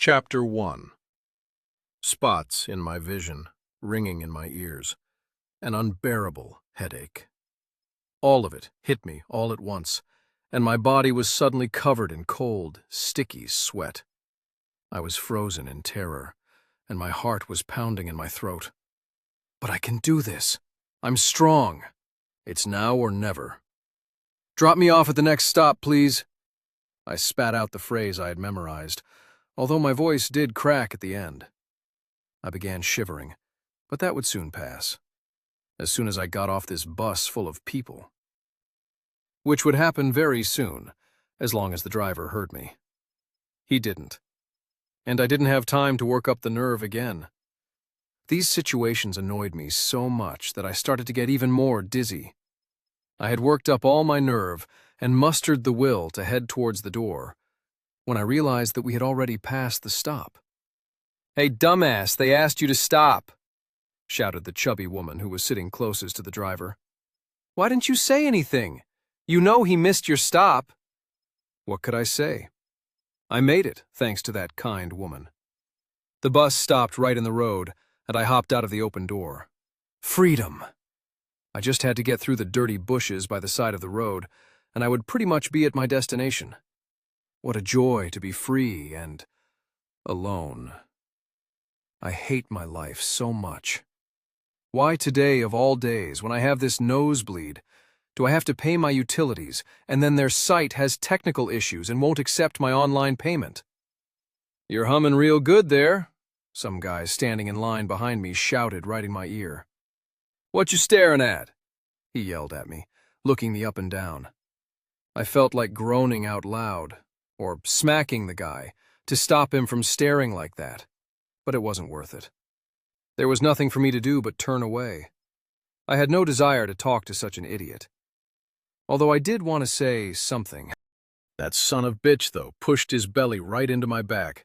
Chapter 1. Spots in my vision, ringing in my ears, an unbearable headache. All of it hit me all at once, and my body was suddenly covered in cold, sticky sweat. I was frozen in terror, and my heart was pounding in my throat. But I can do this. I'm strong. It's now or never. "Drop me off at the next stop, please." I spat out the phrase I had memorized, although my voice did crack at the end. I began shivering, but that would soon pass, as soon as I got off this bus full of people. Which would happen very soon, as long as the driver heard me. He didn't. And I didn't have time to work up the nerve again. These situations annoyed me so much that I started to get even more dizzy. I had worked up all my nerve and mustered the will to head towards the door, when I realized that we had already passed the stop. "Hey, dumbass, they asked you to stop," shouted the chubby woman who was sitting closest to the driver. "Why didn't you say anything? You know he missed your stop." What could I say? I made it, thanks to that kind woman. The bus stopped right in the road, and I hopped out of the open door. Freedom! I just had to get through the dirty bushes by the side of the road, and I would pretty much be at my destination. What a joy to be free and alone. I hate my life so much. Why today of all days, when I have this nosebleed, do I have to pay my utilities, and then their site has technical issues and won't accept my online payment? "You're humming real good there," some guy standing in line behind me shouted right in my ear. "What you staring at?" he yelled at me, looking me up and down. I felt like groaning out loud, or smacking the guy, to stop him from staring like that, but it wasn't worth it. There was nothing for me to do but turn away. I had no desire to talk to such an idiot. Although I did want to say something. That son of bitch, though, pushed his belly right into my back,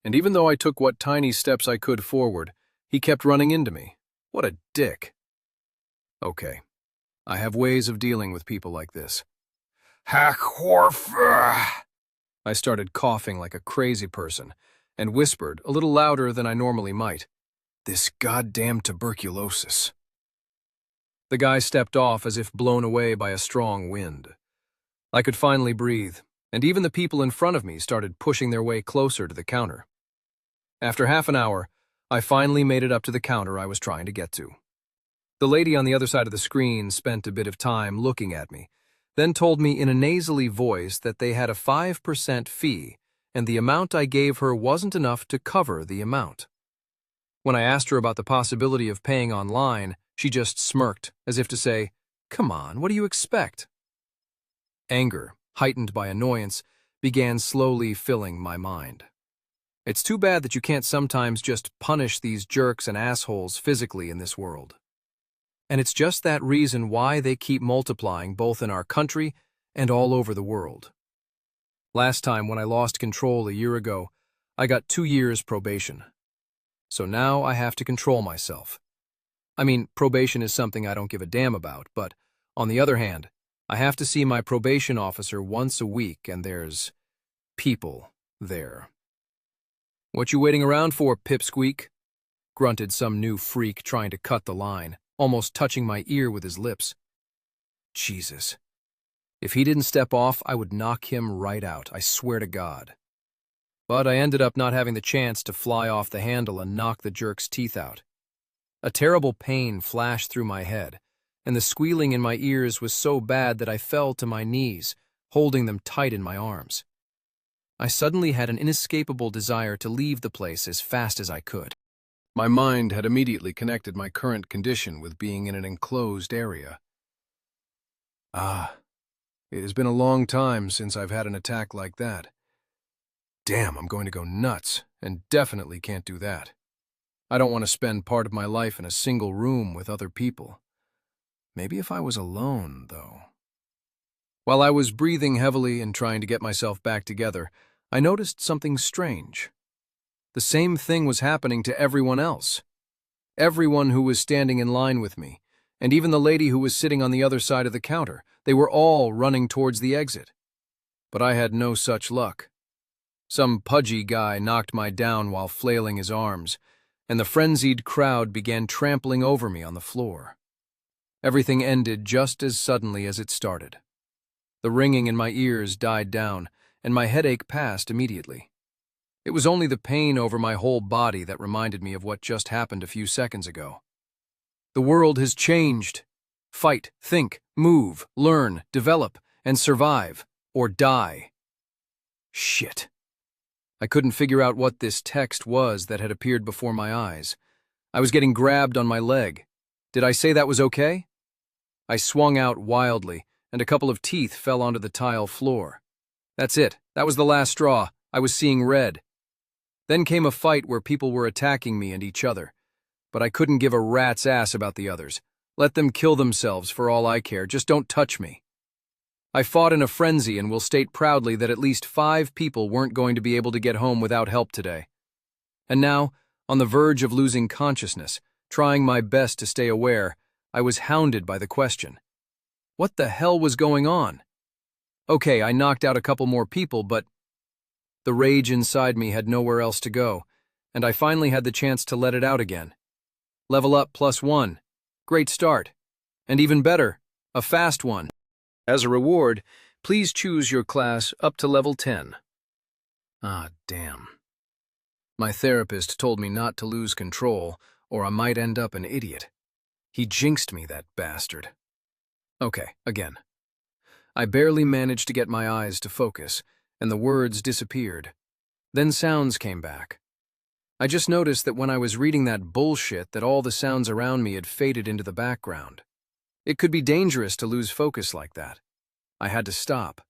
and even though I took what tiny steps I could forward, he kept running into me. What a dick. Okay, I have ways of dealing with people like this. I started coughing like a crazy person, and whispered, a little louder than I normally might, "This goddamn tuberculosis." The guy stepped off as if blown away by a strong wind. I could finally breathe, and even the people in front of me started pushing their way closer to the counter. After half an hour, I finally made it up to the counter I was trying to get to. The lady on the other side of the screen spent a bit of time looking at me, then told me in a nasally voice that they had a 5% fee, and the amount I gave her wasn't enough to cover the amount. When I asked her about the possibility of paying online, she just smirked, as if to say, "Come on, what do you expect?" Anger, heightened by annoyance, began slowly filling my mind. It's too bad that you can't sometimes just punish these jerks and assholes physically in this world. And it's just that reason why they keep multiplying both in our country and all over the world. Last time when I lost control a year ago, I got 2 years probation. So now I have to control myself. I mean, probation is something I don't give a damn about, but on the other hand, I have to see my probation officer once a week, and there's people there. "What you waiting around for, pipsqueak?" grunted some new freak trying to cut the line, almost touching my ear with his lips. Jesus. If he didn't step off, I would knock him right out, I swear to God. But I ended up not having the chance to fly off the handle and knock the jerk's teeth out. A terrible pain flashed through my head, and the squealing in my ears was so bad that I fell to my knees, holding them tight in my arms. I suddenly had an inescapable desire to leave the place as fast as I could. My mind had immediately connected my current condition with being in an enclosed area. It has been a long time since I've had an attack like that. Damn, I'm going to go nuts, and definitely can't do that. I don't want to spend part of my life in a single room with other people. Maybe if I was alone, though. While I was breathing heavily and trying to get myself back together, I noticed something strange. The same thing was happening to everyone else. Everyone who was standing in line with me, and even the lady who was sitting on the other side of the counter, they were all running towards the exit. But I had no such luck. Some pudgy guy knocked me down while flailing his arms, and the frenzied crowd began trampling over me on the floor. Everything ended just as suddenly as it started. The ringing in my ears died down, and my headache passed immediately. It was only the pain over my whole body that reminded me of what just happened a few seconds ago. The world has changed. Fight, think, move, learn, develop, and survive, or die. Shit. I couldn't figure out what this text was that had appeared before my eyes. I was getting grabbed on my leg. Did I say that was okay? I swung out wildly, and a couple of teeth fell onto the tile floor. That's it. That was the last straw. I was seeing red. Then came a fight where people were attacking me and each other. But I couldn't give a rat's ass about the others. Let them kill themselves for all I care. Just don't touch me. I fought in a frenzy and will state proudly that at least 5 people weren't going to be able to get home without help today. And now, on the verge of losing consciousness, trying my best to stay aware, I was hounded by the question. What the hell was going on? Okay, I knocked out a couple more people, but the rage inside me had nowhere else to go, and I finally had the chance to let it out again. Level up +1. Great start. And even better, a fast one. As a reward, please choose your class up to level 10. Ah, damn. My therapist told me not to lose control, or I might end up an idiot. He jinxed me, that bastard. Okay, again. I barely managed to get my eyes to focus, and the words disappeared. Then sounds came back. I just noticed that when I was reading that bullshit that all the sounds around me had faded into the background. It could be dangerous to lose focus like that. I had to stop.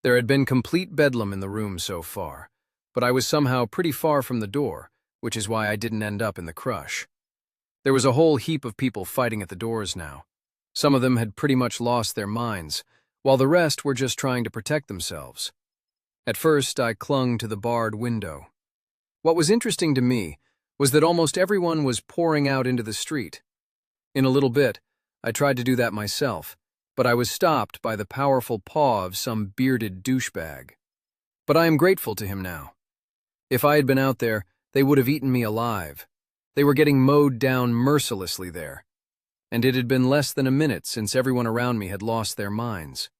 There had been complete bedlam in the room so far, but I was somehow pretty far from the door, which is why I didn't end up in the crush. There was a whole heap of people fighting at the doors now. Some of them had pretty much lost their minds, while the rest were just trying to protect themselves. At first, I clung to the barred window. What was interesting to me was that almost everyone was pouring out into the street. In a little bit, I tried to do that myself, but I was stopped by the powerful paw of some bearded douchebag. But I am grateful to him now. If I had been out there, they would have eaten me alive. They were getting mowed down mercilessly there. And it had been less than a minute since everyone around me had lost their minds.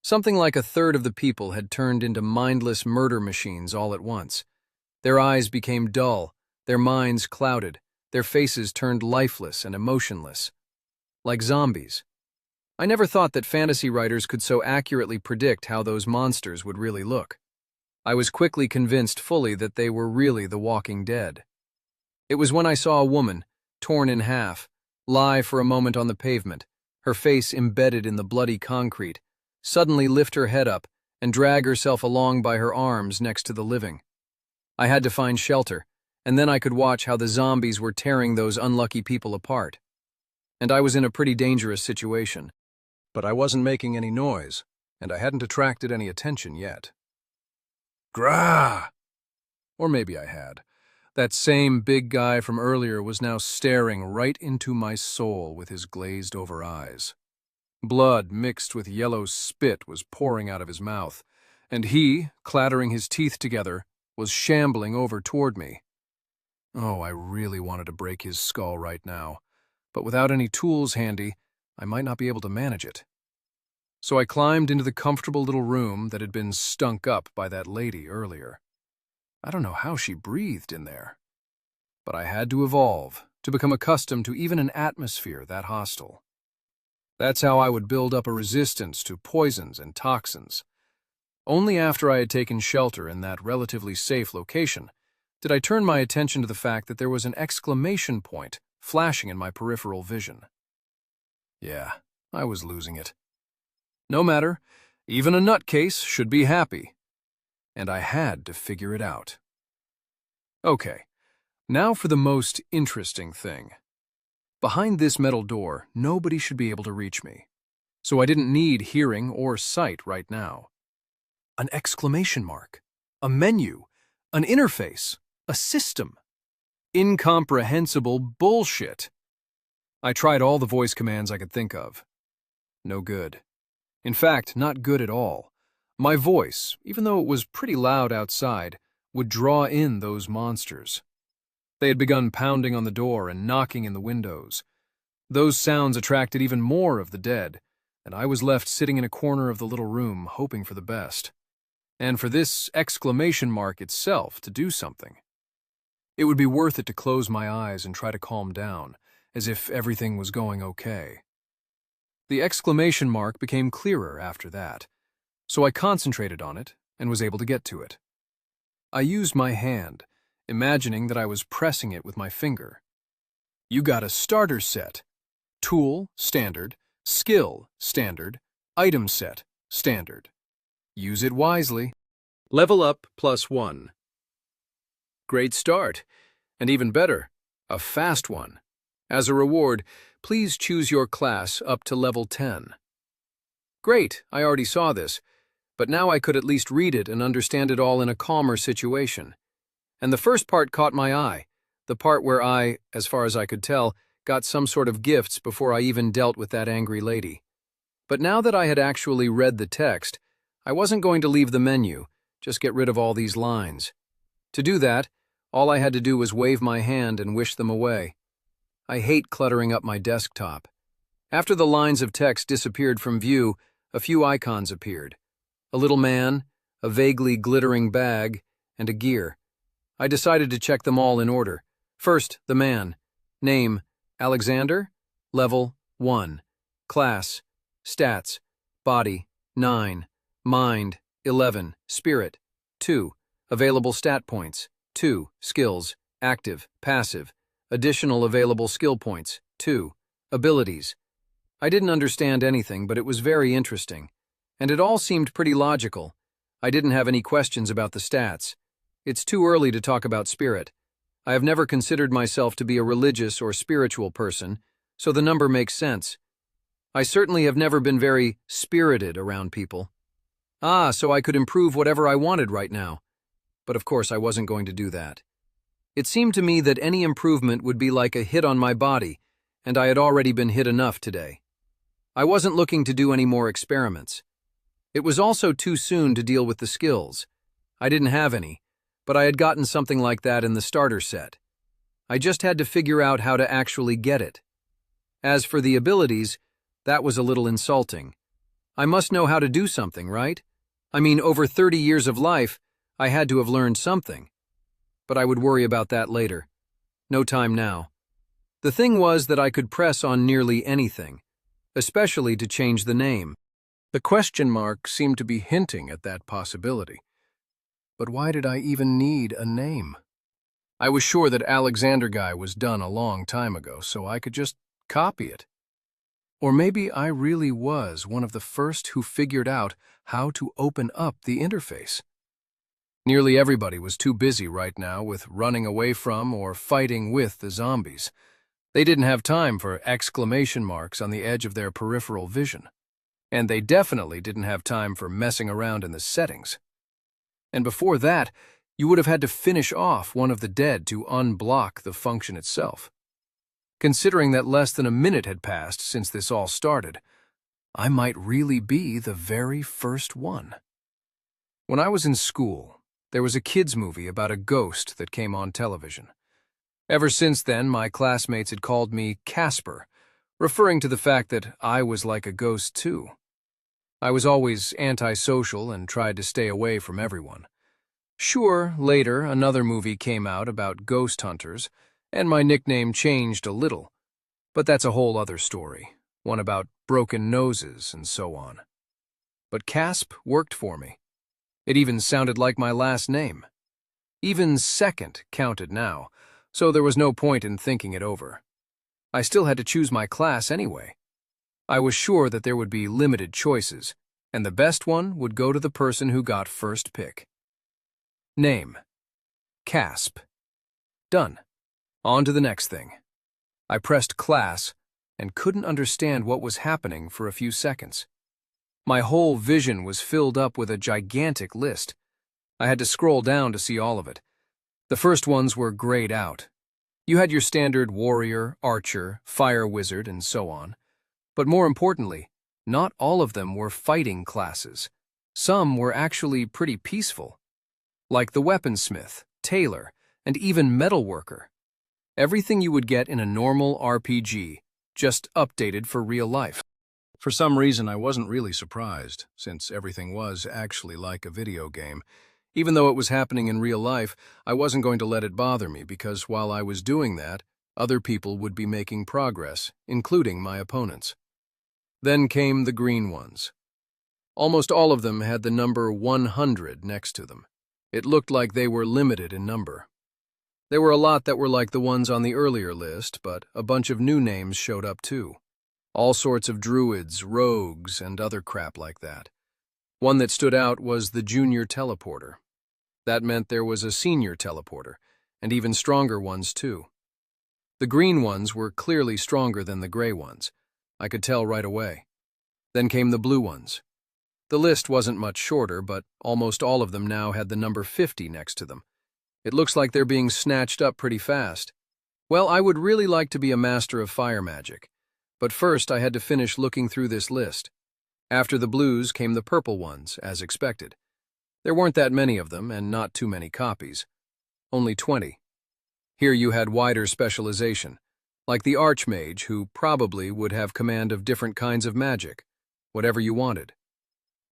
Something like 1/3 of the people had turned into mindless murder machines all at once. Their eyes became dull, their minds clouded, their faces turned lifeless and emotionless. Like zombies. I never thought that fantasy writers could so accurately predict how those monsters would really look. I was quickly convinced fully that they were really the Walking Dead. It was when I saw a woman, torn in half, lie for a moment on the pavement, her face embedded in the bloody concrete, suddenly lift her head up and drag herself along by her arms next to the living. I had to find shelter, and then I could watch how the zombies were tearing those unlucky people apart. And I was in a pretty dangerous situation. But I wasn't making any noise, and I hadn't attracted any attention yet. Grah! Or maybe I had. That same big guy from earlier was now staring right into my soul with his glazed-over eyes. Blood mixed with yellow spit was pouring out of his mouth, and he, clattering his teeth together, was shambling over toward me. Oh, I really wanted to break his skull right now, but without any tools handy, I might not be able to manage it. So I climbed into the comfortable little room that had been stunk up by that lady earlier. I don't know how she breathed in there. But I had to evolve, to become accustomed to even an atmosphere that hostile. That's how I would build up a resistance to poisons and toxins. Only after I had taken shelter in that relatively safe location did I turn my attention to the fact that there was an exclamation point flashing in my peripheral vision. Yeah, I was losing it. No matter, even a nutcase should be happy. And I had to figure it out. Okay, now for the most interesting thing. Behind this metal door, nobody should be able to reach me. So I didn't need hearing or sight right now. An exclamation mark, a menu, an interface, a system. Incomprehensible bullshit. I tried all the voice commands I could think of. No good. In fact, not good at all. My voice, even though it was pretty loud outside, would draw in those monsters. They had begun pounding on the door and knocking in the windows. Those sounds attracted even more of the dead, and I was left sitting in a corner of the little room, hoping for the best. And for this exclamation mark itself to do something. It would be worth it to close my eyes and try to calm down, as if everything was going okay. The exclamation mark became clearer after that, so I concentrated on it and was able to get to it. I used my hand, imagining that I was pressing it with my finger. You got a starter set. Tool, standard. Skill, standard. Item set, standard. Use it wisely. Level up +1. Great start. And even better, a fast one. As a reward, please choose your class up to level 10. Great, I already saw this, but now I could at least read it and understand it all in a calmer situation. And the first part caught my eye, the part where I, as far as I could tell, got some sort of gifts before I even dealt with that angry lady. But now that I had actually read the text, I wasn't going to leave the menu, just get rid of all these lines. To do that, all I had to do was wave my hand and wish them away. I hate cluttering up my desktop. After the lines of text disappeared from view, a few icons appeared. A little man, a vaguely glittering bag, and a gear. I decided to check them all in order. First, the man. Name, Alexander. Level, 1. Class, stats, body, 9. Mind, 11. Spirit, 2. Available stat points, 2. Skills, active, passive. Additional available skill points, 2. Abilities. I didn't understand anything, but it was very interesting. And it all seemed pretty logical. I didn't have any questions about the stats. It's too early to talk about spirit. I have never considered myself to be a religious or spiritual person, so the number makes sense. I certainly have never been very spirited around people. So I could improve whatever I wanted right now. But of course I wasn't going to do that. It seemed to me that any improvement would be like a hit on my body, and I had already been hit enough today. I wasn't looking to do any more experiments. It was also too soon to deal with the skills. I didn't have any, but I had gotten something like that in the starter set. I just had to figure out how to actually get it. As for the abilities, that was a little insulting. I must know how to do something, right? I mean, over 30 years of life, I had to have learned something. But I would worry about that later. No time now. The thing was that I could press on nearly anything, especially to change the name. The question mark seemed to be hinting at that possibility. But why did I even need a name? I was sure that Alexander guy was done a long time ago, so I could just copy it. Or maybe I really was one of the first who figured out how to open up the interface. Nearly everybody was too busy right now with running away from or fighting with the zombies. They didn't have time for exclamation marks on the edge of their peripheral vision. And they definitely didn't have time for messing around in the settings. And before that, you would have had to finish off one of the dead to unblock the function itself. Considering that less than a minute had passed since this all started, I might really be the very first one. When I was in school, there was a kids' movie about a ghost that came on television. Ever since then, my classmates had called me Casper, referring to the fact that I was like a ghost too. I was always antisocial and tried to stay away from everyone. Sure, later another movie came out about ghost hunters, and my nickname changed a little, but that's a whole other story, one about broken noses and so on. But Casp worked for me. It even sounded like my last name. Even second counted now, so there was no point in thinking it over. I still had to choose my class anyway. I was sure that there would be limited choices, and the best one would go to the person who got first pick. Name. Casp. Done. On to the next thing. I pressed class and couldn't understand what was happening for a few seconds. My whole vision was filled up with a gigantic list. I had to scroll down to see all of it. The first ones were grayed out. You had your standard warrior, archer, fire wizard, and so on. But more importantly, not all of them were fighting classes. Some were actually pretty peaceful, like the weaponsmith, tailor, and even metalworker. Everything you would get in a normal RPG, just updated for real life. For some reason, I wasn't really surprised, since everything was actually like a video game. Even though it was happening in real life, I wasn't going to let it bother me because while I was doing that, other people would be making progress, including my opponents. Then came the green ones. Almost all of them had the number 100 next to them. It looked like they were limited in number. There were a lot that were like the ones on the earlier list, but a bunch of new names showed up too. All sorts of druids, rogues, and other crap like that. One that stood out was the junior teleporter. That meant there was a senior teleporter, and even stronger ones too. The green ones were clearly stronger than the gray ones. I could tell right away. Then came the blue ones. The list wasn't much shorter, but almost all of them now had the number 50 next to them. It looks like they're being snatched up pretty fast. Well, I would really like to be a master of fire magic. But first I had to finish looking through this list. After the blues came the purple ones, as expected. There weren't that many of them, and not too many copies. Only 20. Here you had wider specialization, like the archmage, who probably would have command of different kinds of magic, whatever you wanted.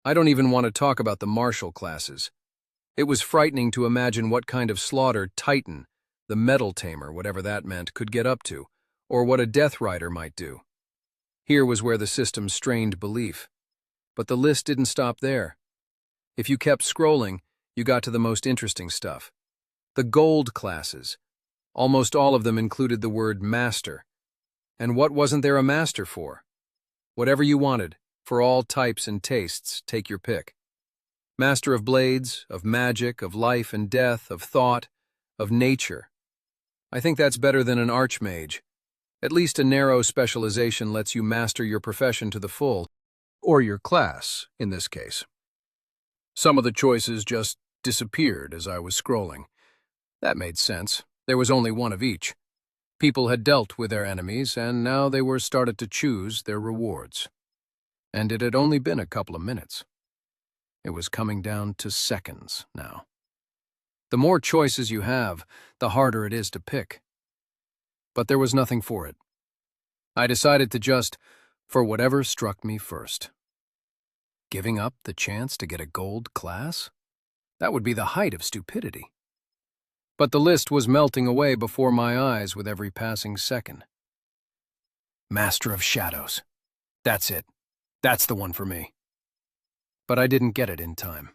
I don't even want to talk about the martial classes. It was frightening to imagine what kind of slaughter Titan, the metal tamer, whatever that meant, could get up to, or what a Death Rider might do. Here was where the system strained belief. But the list didn't stop there. If you kept scrolling, you got to the most interesting stuff. The gold classes. Almost all of them included the word master. And what wasn't there a master for? Whatever you wanted, for all types and tastes, take your pick. Master of blades, of magic, of life and death, of thought, of nature. I think that's better than an archmage. At least a narrow specialization lets you master your profession to the full, or your class, in this case. Some of the choices just disappeared as I was scrolling. That made sense. There was only one of each. People had dealt with their enemies, and now they were started to choose their rewards. And it had only been a couple of minutes. It was coming down to seconds now. The more choices you have, the harder it is to pick. But there was nothing for it. I decided to just, for whatever struck me first. Giving up the chance to get a gold class? That would be the height of stupidity. But the list was melting away before my eyes with every passing second. Master of Shadows. That's it. That's the one for me. But I didn't get it in time.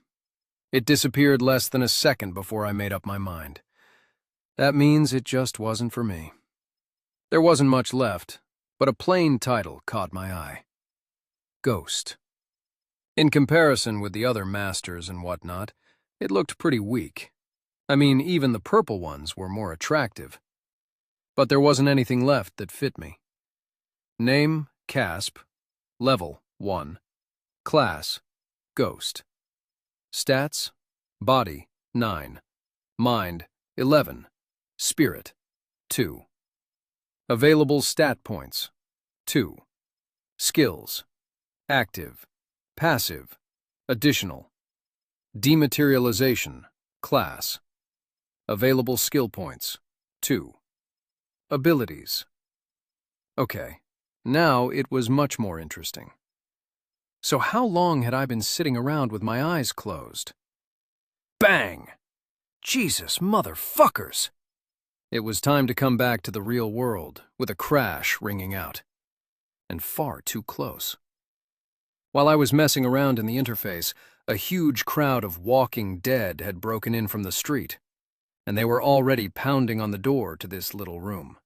It disappeared less than a second before I made up my mind. That means it just wasn't for me. There wasn't much left, but a plain title caught my eye. Ghost. In comparison with the other masters and whatnot, it looked pretty weak. I mean, even the purple ones were more attractive. But there wasn't anything left that fit me. Name, Casp. Level, 1. Class, Ghost. Stats, Body, 9. Mind, 11. Spirit, 2. Available stat points, 2. Skills, Active, Passive, Additional. Dematerialization, Class. Available skill points, 2. Abilities. Okay, now it was much more interesting. So how long had I been sitting around with my eyes closed? Bang! Jesus, motherfuckers! It was time to come back to the real world, with a crash ringing out. And far too close. While I was messing around in the interface, a huge crowd of walking dead had broken in from the street, and they were already pounding on the door to this little room.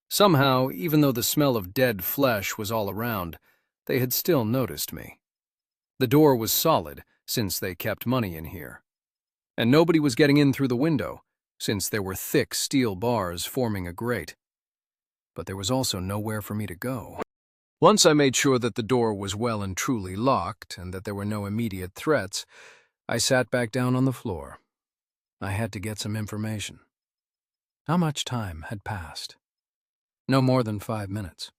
Somehow, even though the smell of dead flesh was all around, they had still noticed me. The door was solid, since they kept money in here. And nobody was getting in through the window, since there were thick steel bars forming a grate. But there was also nowhere for me to go. Once I made sure that the door was well and truly locked and that there were no immediate threats, I sat back down on the floor. I had to get some information. How much time had passed? No more than 5 minutes.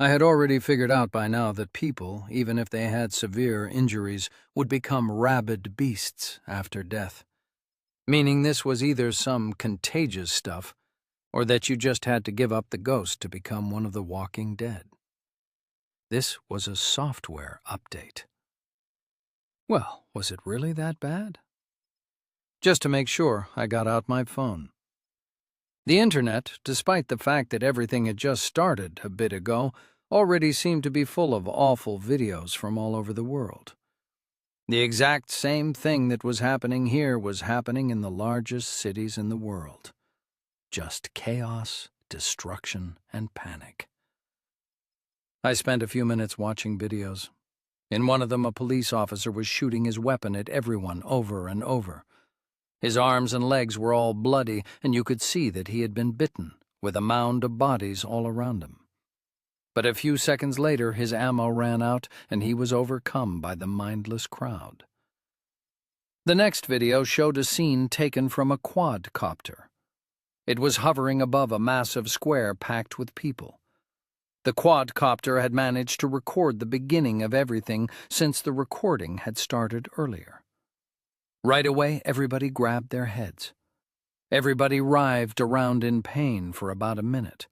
I had already figured out by now that people, even if they had severe injuries, would become rabid beasts after death. Meaning this was either some contagious stuff, or that you just had to give up the ghost to become one of the walking dead. This was a software update. Well, was it really that bad? Just to make sure, I got out my phone. The internet, despite the fact that everything had just started a bit ago, already seemed to be full of awful videos from all over the world. The exact same thing that was happening here was happening in the largest cities in the world. Just chaos, destruction, and panic. I spent a few minutes watching videos. In one of them, a police officer was shooting his weapon at everyone over and over. His arms and legs were all bloody, and you could see that he had been bitten, with a mound of bodies all around him. But a few seconds later, his ammo ran out, and he was overcome by the mindless crowd. The next video showed a scene taken from a quadcopter. It was hovering above a massive square packed with people. The quadcopter had managed to record the beginning of everything since the recording had started earlier. Right away, everybody grabbed their heads. Everybody writhed around in pain for about a minute.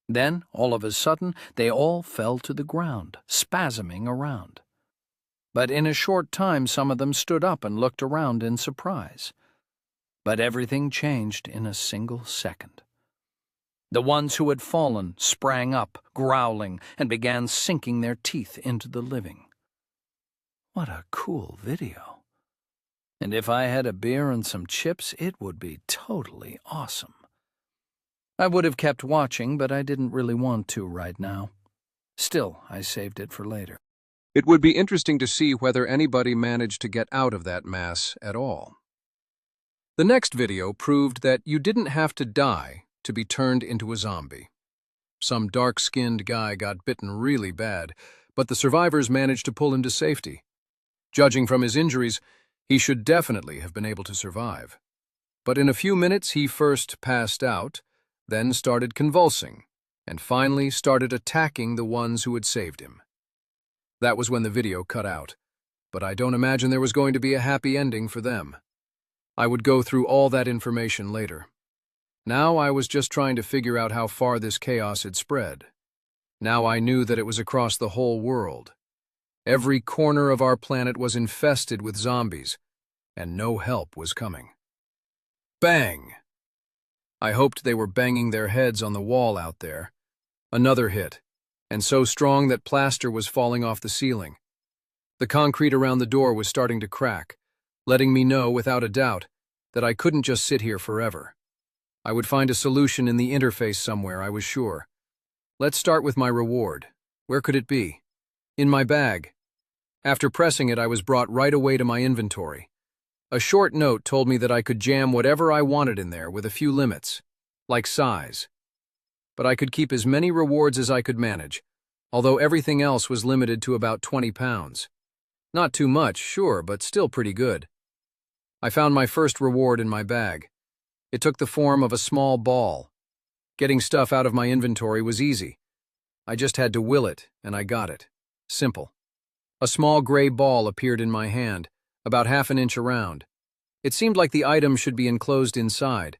Then, all of a sudden, they all fell to the ground, spasming around. But in a short time, some of them stood up and looked around in surprise. But everything changed in a single second. The ones who had fallen sprang up, growling, and began sinking their teeth into the living. What a cool video. And if I had a beer and some chips, it would be totally awesome. I would have kept watching, but I didn't really want to right now. Still, I saved it for later. It would be interesting to see whether anybody managed to get out of that mass at all. The next video proved that you didn't have to die to be turned into a zombie. Some dark-skinned guy got bitten really bad, but the survivors managed to pull him to safety. Judging from his injuries, he should definitely have been able to survive. But in a few minutes, he first passed out, then started convulsing, and finally started attacking the ones who had saved him. That was when the video cut out, but I don't imagine there was going to be a happy ending for them. I would go through all that information later. Now I was just trying to figure out how far this chaos had spread. Now I knew that it was across the whole world. Every corner of our planet was infested with zombies, and no help was coming. Bang! I hoped they were banging their heads on the wall out there. Another hit, and so strong that plaster was falling off the ceiling. The concrete around the door was starting to crack, letting me know without a doubt that I couldn't just sit here forever. I would find a solution in the interface somewhere, I was sure. Let's start with my reward. Where could it be? In my bag. After pressing it, I was brought right away to my inventory. A short note told me that I could jam whatever I wanted in there with a few limits, like size. But I could keep as many rewards as I could manage, although everything else was limited to about 20 pounds. Not too much, sure, but still pretty good. I found my first reward in my bag. It took the form of a small ball. Getting stuff out of my inventory was easy. I just had to will it, and I got it. Simple. A small gray ball appeared in my hand, about half an inch around. It seemed like the item should be enclosed inside.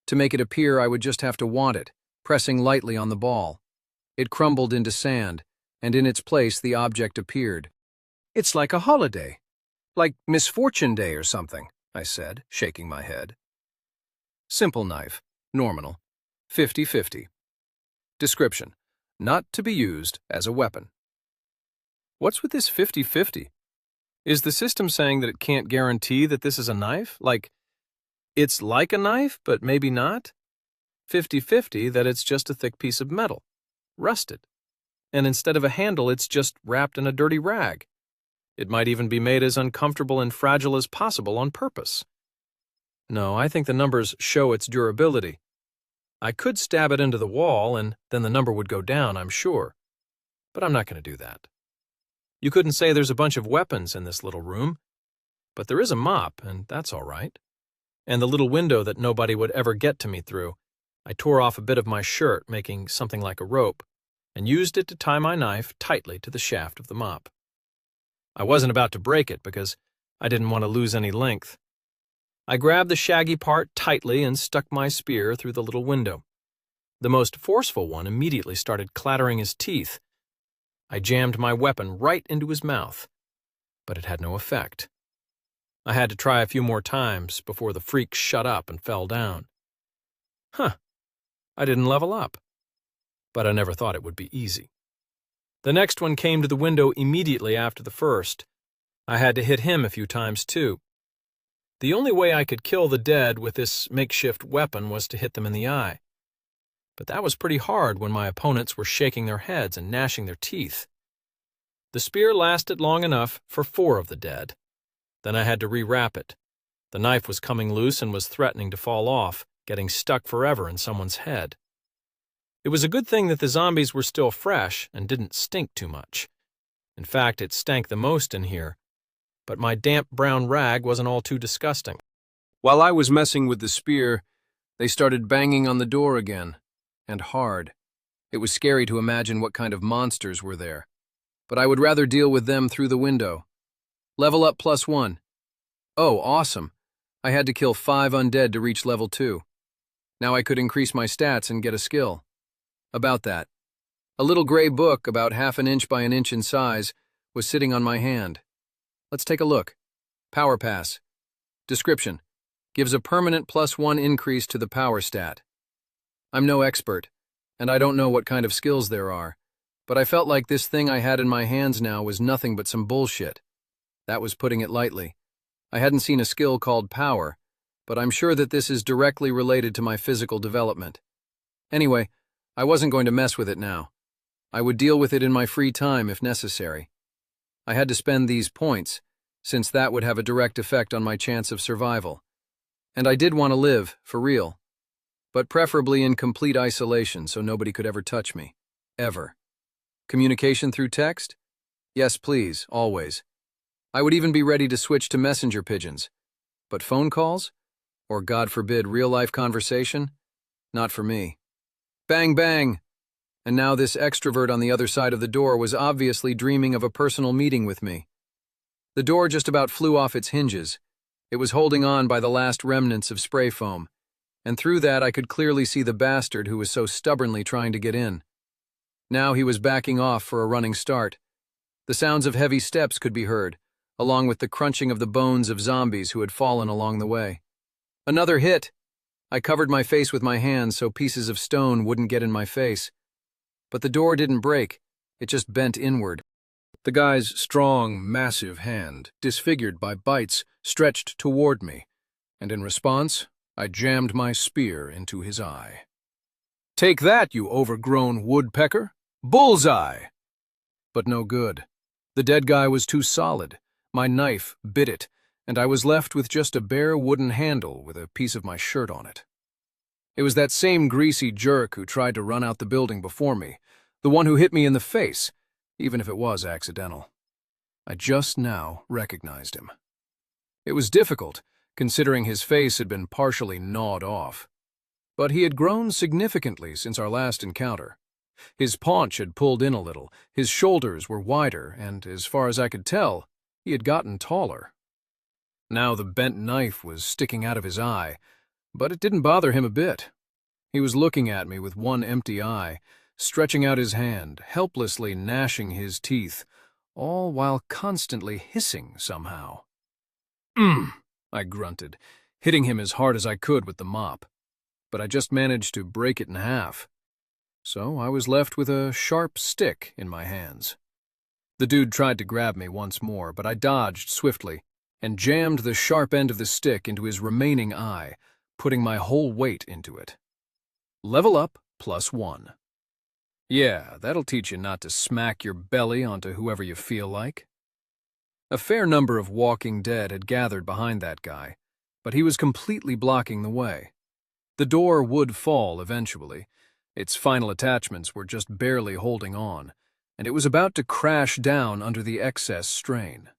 To make it appear, I would just have to want it, pressing lightly on the ball. It crumbled into sand, and in its place the object appeared. "It's like a holiday. Like Misfortune Day or something," I said, shaking my head. Simple knife. Nominal. 50-50. Description: not to be used as a weapon. What's with this 50-50? Is the system saying that it can't guarantee that this is a knife? Like, it's like a knife, but maybe not? 50-50 that it's just a thick piece of metal, rusted. And instead of a handle, it's just wrapped in a dirty rag. It might even be made as uncomfortable and fragile as possible on purpose. No, I think the numbers show its durability. I could stab it into the wall, and then the number would go down, I'm sure. But I'm not going to do that. You couldn't say there's a bunch of weapons in this little room, but there is a mop, and that's all right. And the little window that nobody would ever get to me through. I tore off a bit of my shirt, making something like a rope, and used it to tie my knife tightly to the shaft of the mop. I wasn't about to break it because I didn't want to lose any length. I grabbed the shaggy part tightly and stuck my spear through the little window. The most forceful one immediately started clattering his teeth. I jammed my weapon right into his mouth, but it had no effect. I had to try a few more times before the freak shut up and fell down. I didn't level up, but I never thought it would be easy. The next one came to the window immediately after the first. I had to hit him a few times too. The only way I could kill the dead with this makeshift weapon was to hit them in the eye. But that was pretty hard when my opponents were shaking their heads and gnashing their teeth. The spear lasted long enough for 4 of the dead. Then I had to rewrap it. The knife was coming loose and was threatening to fall off, getting stuck forever in someone's head. It was a good thing that the zombies were still fresh and didn't stink too much. In fact, it stank the most in here, but my damp brown rag wasn't all too disgusting. While I was messing with the spear, they started banging on the door again, and hard. It was scary to imagine what kind of monsters were there, but I would rather deal with them through the window. Level up +1. Oh, awesome. I had to kill 5 undead to reach level 2. Now I could increase my stats and get a skill. About that. A little gray book about 1/2 inch by 1 inch in size was sitting on my hand. Let's take a look. Power Pass. Description. Gives a permanent +1 increase to the power stat. I'm no expert, and I don't know what kind of skills there are, but I felt like this thing I had in my hands now was nothing but some bullshit. That was putting it lightly. I hadn't seen a skill called Power, but I'm sure that this is directly related to my physical development. Anyway, I wasn't going to mess with it now. I would deal with it in my free time if necessary. I had to spend these points, since that would have a direct effect on my chance of survival. And I did want to live, for real. But preferably in complete isolation so nobody could ever touch me. Ever. Communication through text? Yes, please, always. I would even be ready to switch to messenger pigeons. But phone calls? Or, God forbid, real-life conversation? Not for me. Bang, bang! And now this extrovert on the other side of the door was obviously dreaming of a personal meeting with me. The door just about flew off its hinges. It was holding on by the last remnants of spray foam, and through that I could clearly see the bastard who was so stubbornly trying to get in. Now he was backing off for a running start. The sounds of heavy steps could be heard, along with the crunching of the bones of zombies who had fallen along the way. Another hit! I covered my face with my hands so pieces of stone wouldn't get in my face. But the door didn't break, it just bent inward. The guy's strong, massive hand, disfigured by bites, stretched toward me, and in response, I jammed my spear into his eye. Take that, you overgrown woodpecker! Bullseye! But no good. The dead guy was too solid. My knife bit it, and I was left with just a bare wooden handle with a piece of my shirt on it. It was that same greasy jerk who tried to run out the building before me, the one who hit me in the face, even if it was accidental. I just now recognized him. It was difficult, considering his face had been partially gnawed off. But he had grown significantly since our last encounter. His paunch had pulled in a little, his shoulders were wider, and, as far as I could tell, he had gotten taller. Now the bent knife was sticking out of his eye, but it didn't bother him a bit. He was looking at me with one empty eye, stretching out his hand, helplessly gnashing his teeth, all while constantly hissing somehow. I grunted, hitting him as hard as I could with the mop. But I just managed to break it in half. So I was left with a sharp stick in my hands. The dude tried to grab me once more, but I dodged swiftly and jammed the sharp end of the stick into his remaining eye, putting my whole weight into it. Level up +1. Yeah, that'll teach you not to smack your belly onto whoever you feel like. A fair number of walking dead had gathered behind that guy, but he was completely blocking the way. The door would fall eventually. Its final attachments were just barely holding on, and it was about to crash down under the excess strain.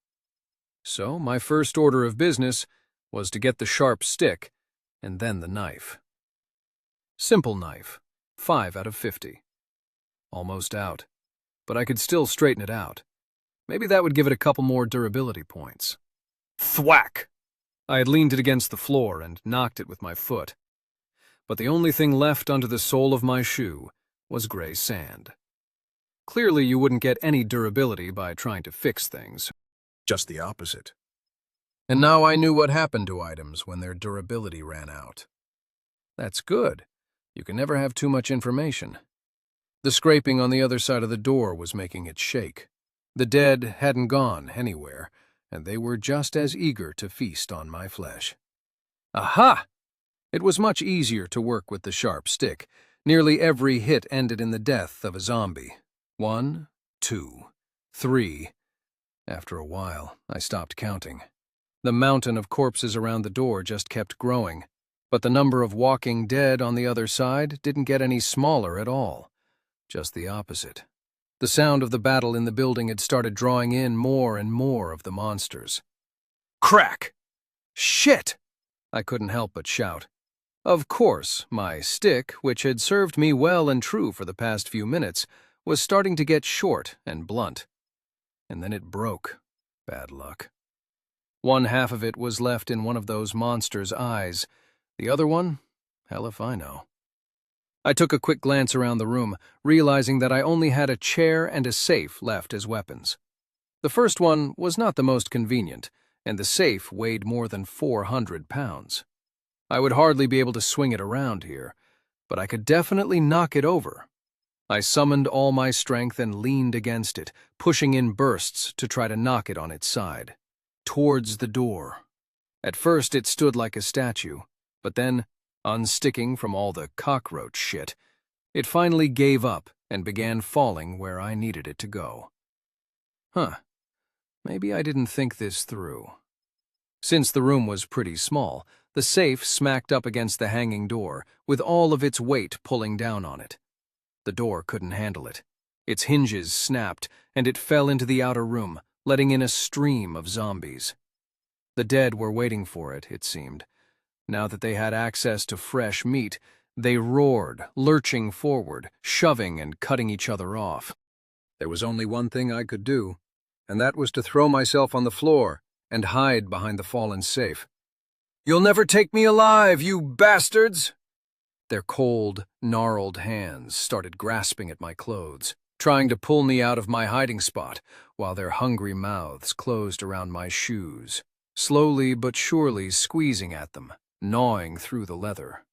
So my first order of business was to get the sharp stick, and then the knife. Simple knife, 5 out of 50. Almost out. But I could still straighten it out. Maybe that would give it a couple more durability points. Thwack! I had leaned it against the floor and knocked it with my foot. But the only thing left under the sole of my shoe was gray sand. Clearly, you wouldn't get any durability by trying to fix things. Just the opposite. And now I knew what happened to items when their durability ran out. That's good. You can never have too much information. The scraping on the other side of the door was making it shake. The dead hadn't gone anywhere, and they were just as eager to feast on my flesh. Aha! It was much easier to work with the sharp stick. Nearly every hit ended in the death of a zombie. 1, 2, 3. After a while, I stopped counting. The mountain of corpses around the door just kept growing, but the number of walking dead on the other side didn't get any smaller at all. Just the opposite. The sound of the battle in the building had started drawing in more and more of the monsters. Crack! Shit! I couldn't help but shout. Of course, my stick, which had served me well and true for the past few minutes, was starting to get short and blunt. And then it broke. Bad luck. One half of it was left in one of those monsters' eyes. The other one? Hell if I know. I took a quick glance around the room, realizing that I only had a chair and a safe left as weapons. The first one was not the most convenient, and the safe weighed more than 400 pounds. I would hardly be able to swing it around here, but I could definitely knock it over. I summoned all my strength and leaned against it, pushing in bursts to try to knock it on its side. Towards the door. At first it stood like a statue, but then, unsticking from all the cockroach shit, it finally gave up and began falling where I needed it to go. Maybe I didn't think this through. Since the room was pretty small, the safe smacked up against the hanging door, with all of its weight pulling down on it. The door couldn't handle it. Its hinges snapped, and it fell into the outer room, letting in a stream of zombies. The dead were waiting for it, it seemed. Now that they had access to fresh meat, they roared, lurching forward, shoving and cutting each other off. There was only one thing I could do, and that was to throw myself on the floor and hide behind the fallen safe. "You'll never take me alive, you bastards!" Their cold, gnarled hands started grasping at my clothes, trying to pull me out of my hiding spot, while their hungry mouths closed around my shoes, slowly but surely squeezing at them, gnawing through the leather.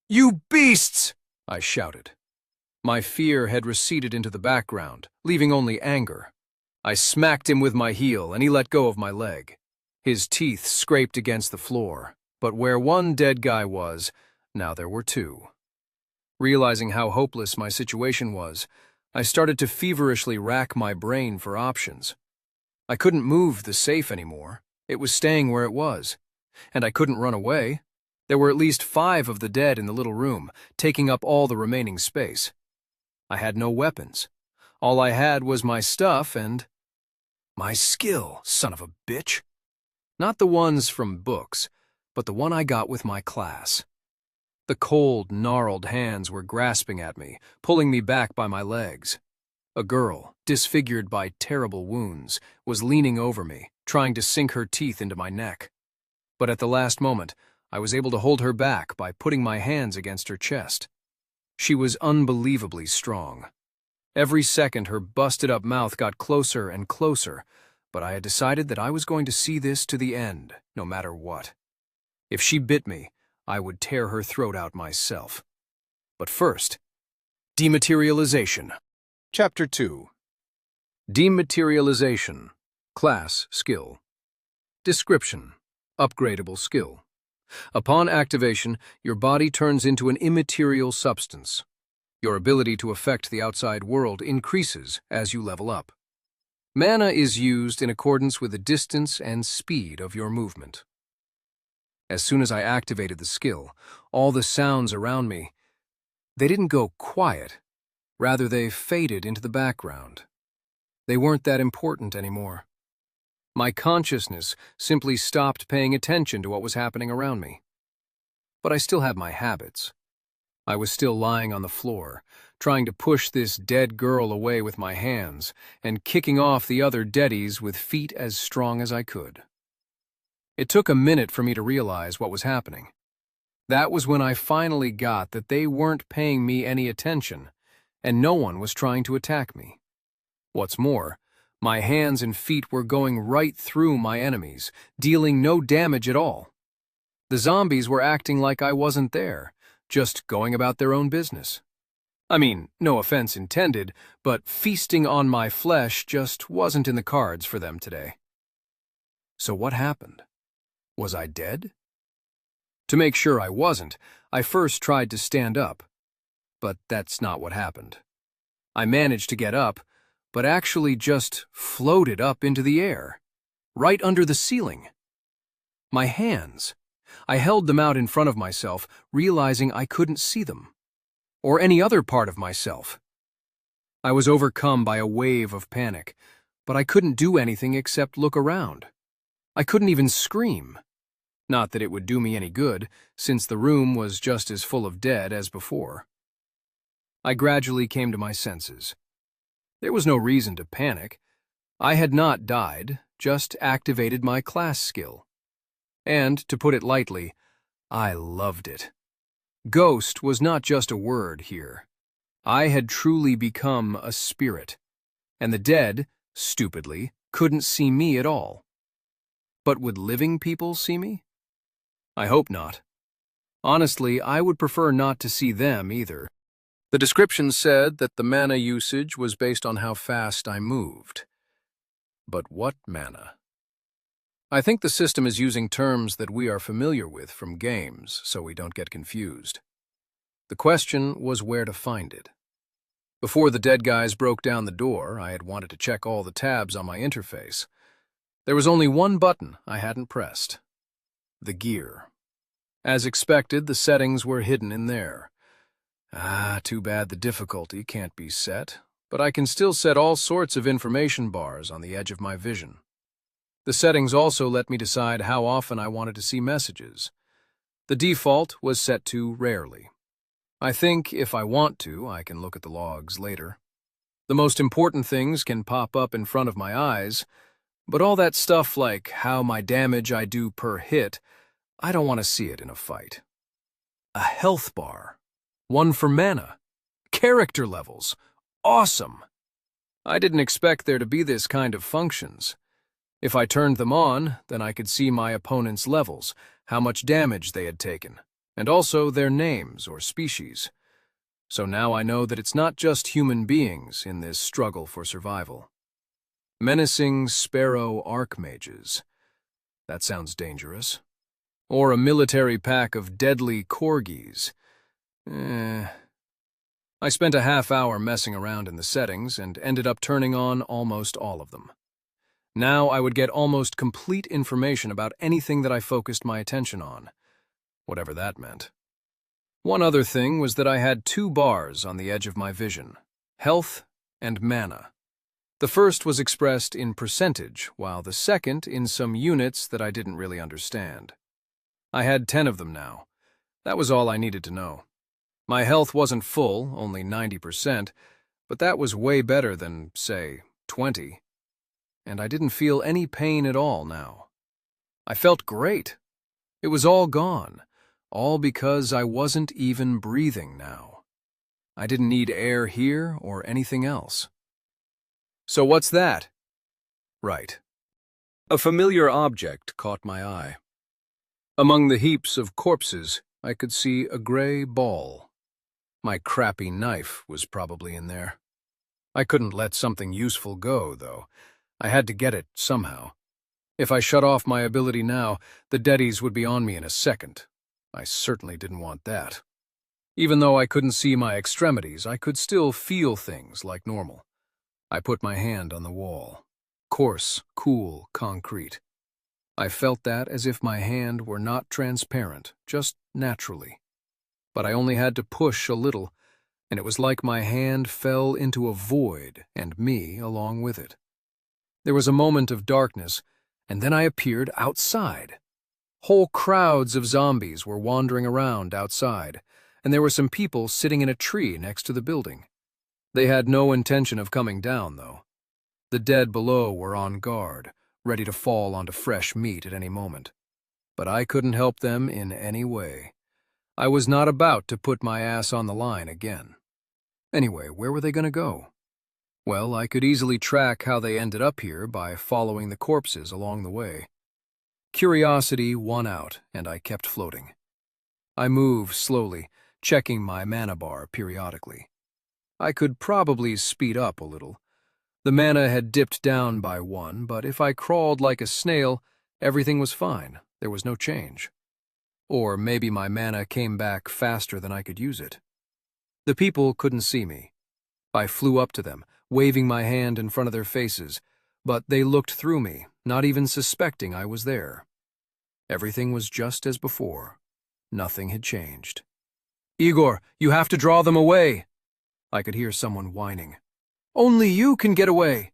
"You beasts!" I shouted. My fear had receded into the background, leaving only anger. I smacked him with my heel, and he let go of my leg. His teeth scraped against the floor, but where one dead guy was, now there were two. Realizing how hopeless my situation was, I started to feverishly rack my brain for options. I couldn't move the safe anymore. It was staying where it was. And I couldn't run away. There were at least 5 of the dead in the little room, taking up all the remaining space. I had no weapons. All I had was my stuff and my skill, son of a bitch. Not the ones from books, but the one I got with my class. The cold, gnarled hands were grasping at me, pulling me back by my legs. A girl, disfigured by terrible wounds, was leaning over me, trying to sink her teeth into my neck. But at the last moment, I was able to hold her back by putting my hands against her chest. She was unbelievably strong. Every second her busted-up mouth got closer and closer, but I had decided that I was going to see this to the end, no matter what. If she bit me, I would tear her throat out myself. But first, dematerialization. Chapter 2. Dematerialization. Class skill. Description. Upgradable skill. Upon activation, your body turns into an immaterial substance. Your ability to affect the outside world increases as you level up. Mana is used in accordance with the distance and speed of your movement. As soon as I activated the skill, all the sounds around me, they didn't go quiet. Rather, they faded into the background. They weren't that important anymore. My consciousness simply stopped paying attention to what was happening around me. But I still had my habits. I was still lying on the floor, trying to push this dead girl away with my hands and kicking off the other deadies with feet as strong as I could. It took a minute for me to realize what was happening. That was when I finally got that they weren't paying me any attention, and no one was trying to attack me. What's more, my hands and feet were going right through my enemies, dealing no damage at all. The zombies were acting like I wasn't there, just going about their own business. I mean, no offense intended, but feasting on my flesh just wasn't in the cards for them today. So what happened? Was I dead? To make sure I wasn't, I first tried to stand up. But that's not what happened. I managed to get up, but actually just floated up into the air, right under the ceiling. My hands. I held them out in front of myself, realizing I couldn't see them, or any other part of myself. I was overcome by a wave of panic, but I couldn't do anything except look around. I couldn't even scream. Not that it would do me any good, since the room was just as full of dead as before. I gradually came to my senses. There was no reason to panic. I had not died, just activated my class skill. And, to put it lightly, I loved it. Ghost was not just a word here. I had truly become a spirit, and the dead, stupidly, couldn't see me at all. But would living people see me? I hope not. Honestly, I would prefer not to see them either. The description said that the mana usage was based on how fast I moved. But what mana? I think the system is using terms that we are familiar with from games, so we don't get confused. The question was where to find it. Before the dead guys broke down the door, I had wanted to check all the tabs on my interface. There was only one button I hadn't pressed. The gear. As expected, the settings were hidden in there. Too bad the difficulty can't be set, but I can still set all sorts of information bars on the edge of my vision. The settings also let me decide how often I wanted to see messages. The default was set to rarely. I think if I want to, I can look at the logs later. The most important things can pop up in front of my eyes, but all that stuff like how my damage I do per hit, I don't want to see it in a fight. A health bar. One for mana. Character levels. Awesome! I didn't expect there to be this kind of functions. If I turned them on, then I could see my opponent's levels, how much damage they had taken, and also their names or species. So now I know that it's not just human beings in this struggle for survival. Menacing sparrow archmages. That sounds dangerous. Or a military pack of deadly corgis. I spent a half hour messing around in the settings and ended up turning on almost all of them. Now I would get almost complete information about anything that I focused my attention on, whatever that meant. One other thing was that I had 2 bars on the edge of my vision, health and mana. The first was expressed in percentage, while the second in some units that I didn't really understand. I had 10 of them now. That was all I needed to know. My health wasn't full, only 90%, but that was way better than, say, 20. And I didn't feel any pain at all now. I felt great. It was all gone, all because I wasn't even breathing now. I didn't need air here or anything else. So what's that? Right. A familiar object caught my eye. Among the heaps of corpses, I could see a gray ball. My crappy knife was probably in there. I couldn't let something useful go, though. I had to get it somehow. If I shut off my ability now, the deadies would be on me in a second. I certainly didn't want that. Even though I couldn't see my extremities, I could still feel things like normal. I put my hand on the wall. Coarse, cool concrete. I felt that as if my hand were not transparent, just naturally. But I only had to push a little, and it was like my hand fell into a void, and me along with it. There was a moment of darkness, and then I appeared outside. Whole crowds of zombies were wandering around outside, and there were some people sitting in a tree next to the building. They had no intention of coming down, though. The dead below were on guard, ready to fall onto fresh meat at any moment. But I couldn't help them in any way. I was not about to put my ass on the line again. Anyway, where were they going to go? Well, I could easily track how they ended up here by following the corpses along the way. Curiosity won out, and I kept floating. I moved slowly, checking my mana bar periodically. I could probably speed up a little. The mana had dipped down by 1, but if I crawled like a snail, everything was fine. There was no change. Or maybe my mana came back faster than I could use it. The people couldn't see me. I flew up to them, waving my hand in front of their faces, but they looked through me, not even suspecting I was there. Everything was just as before. Nothing had changed. "Igor, you have to draw them away," I could hear someone whining. "Only you can get away."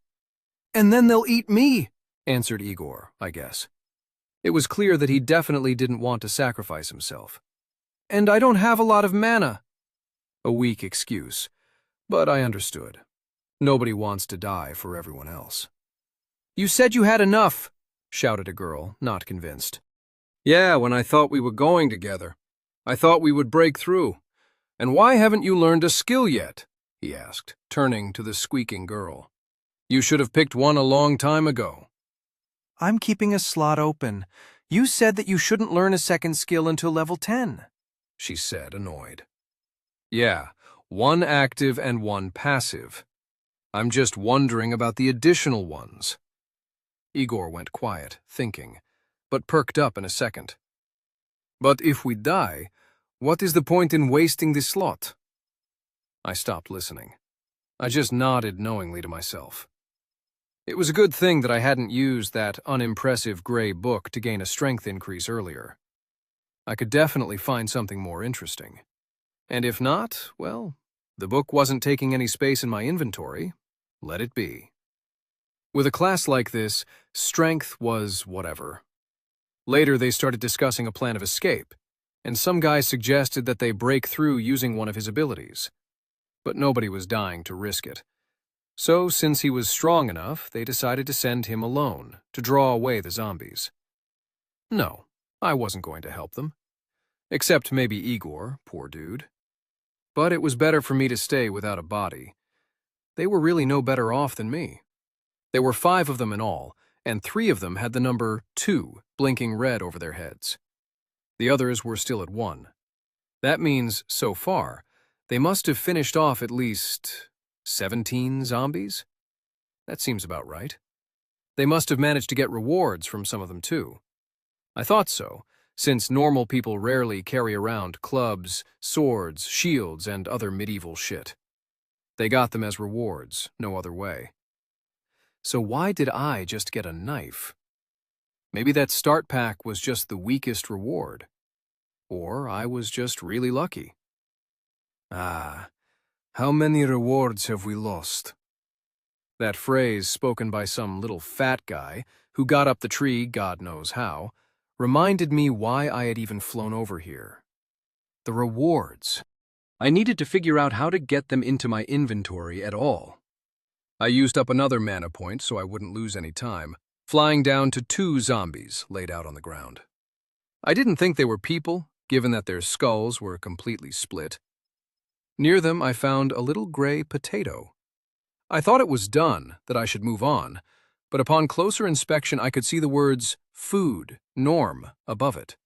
"And then they'll eat me," answered Igor, I guess. It was clear that he definitely didn't want to sacrifice himself. "And I don't have a lot of mana." A weak excuse, but I understood. Nobody wants to die for everyone else. "You said you had enough," shouted a girl, not convinced. "Yeah, when I thought we were going together. I thought we would break through. And why haven't you learned a skill yet?" he asked, turning to the squeaking girl. "You should have picked one a long time ago." "I'm keeping a slot open. You said that you shouldn't learn a second skill until level 10, she said, annoyed. "Yeah, one active and one passive. I'm just wondering about the additional ones." Igor went quiet, thinking, but perked up in a second. "But if we die, what is the point in wasting this slot?" I stopped listening. I just nodded knowingly to myself. It was a good thing that I hadn't used that unimpressive gray book to gain a strength increase earlier. I could definitely find something more interesting. And if not, well, the book wasn't taking any space in my inventory. Let it be. With a class like this, strength was whatever. Later, they started discussing a plan of escape, and some guy suggested that they break through using one of his abilities. But nobody was dying to risk it. So, since he was strong enough, they decided to send him alone, to draw away the zombies. No, I wasn't going to help them. Except maybe Igor, poor dude. But it was better for me to stay without a body. They were really no better off than me. There were 5 of them in all, and 3 of them had the number 2 blinking red over their heads. The others were still at 1. That means, so far, they must have finished off at least 17 zombies? That seems about right. They must have managed to get rewards from some of them too. I thought so, since normal people rarely carry around clubs, swords, shields, and other medieval shit. They got them as rewards, no other way. So why did I just get a knife? Maybe that start pack was just the weakest reward. Or I was just really lucky. How many rewards have we lost? That phrase, spoken by some little fat guy who got up the tree God knows how, reminded me why I had even flown over here. The rewards. I needed to figure out how to get them into my inventory at all. I used up another mana point so I wouldn't lose any time, flying down to 2 zombies laid out on the ground. I didn't think they were people, given that their skulls were completely split. Near them, I found a little gray potato. I thought it was done, that I should move on, but upon closer inspection, I could see the words "Food, Norm" above it.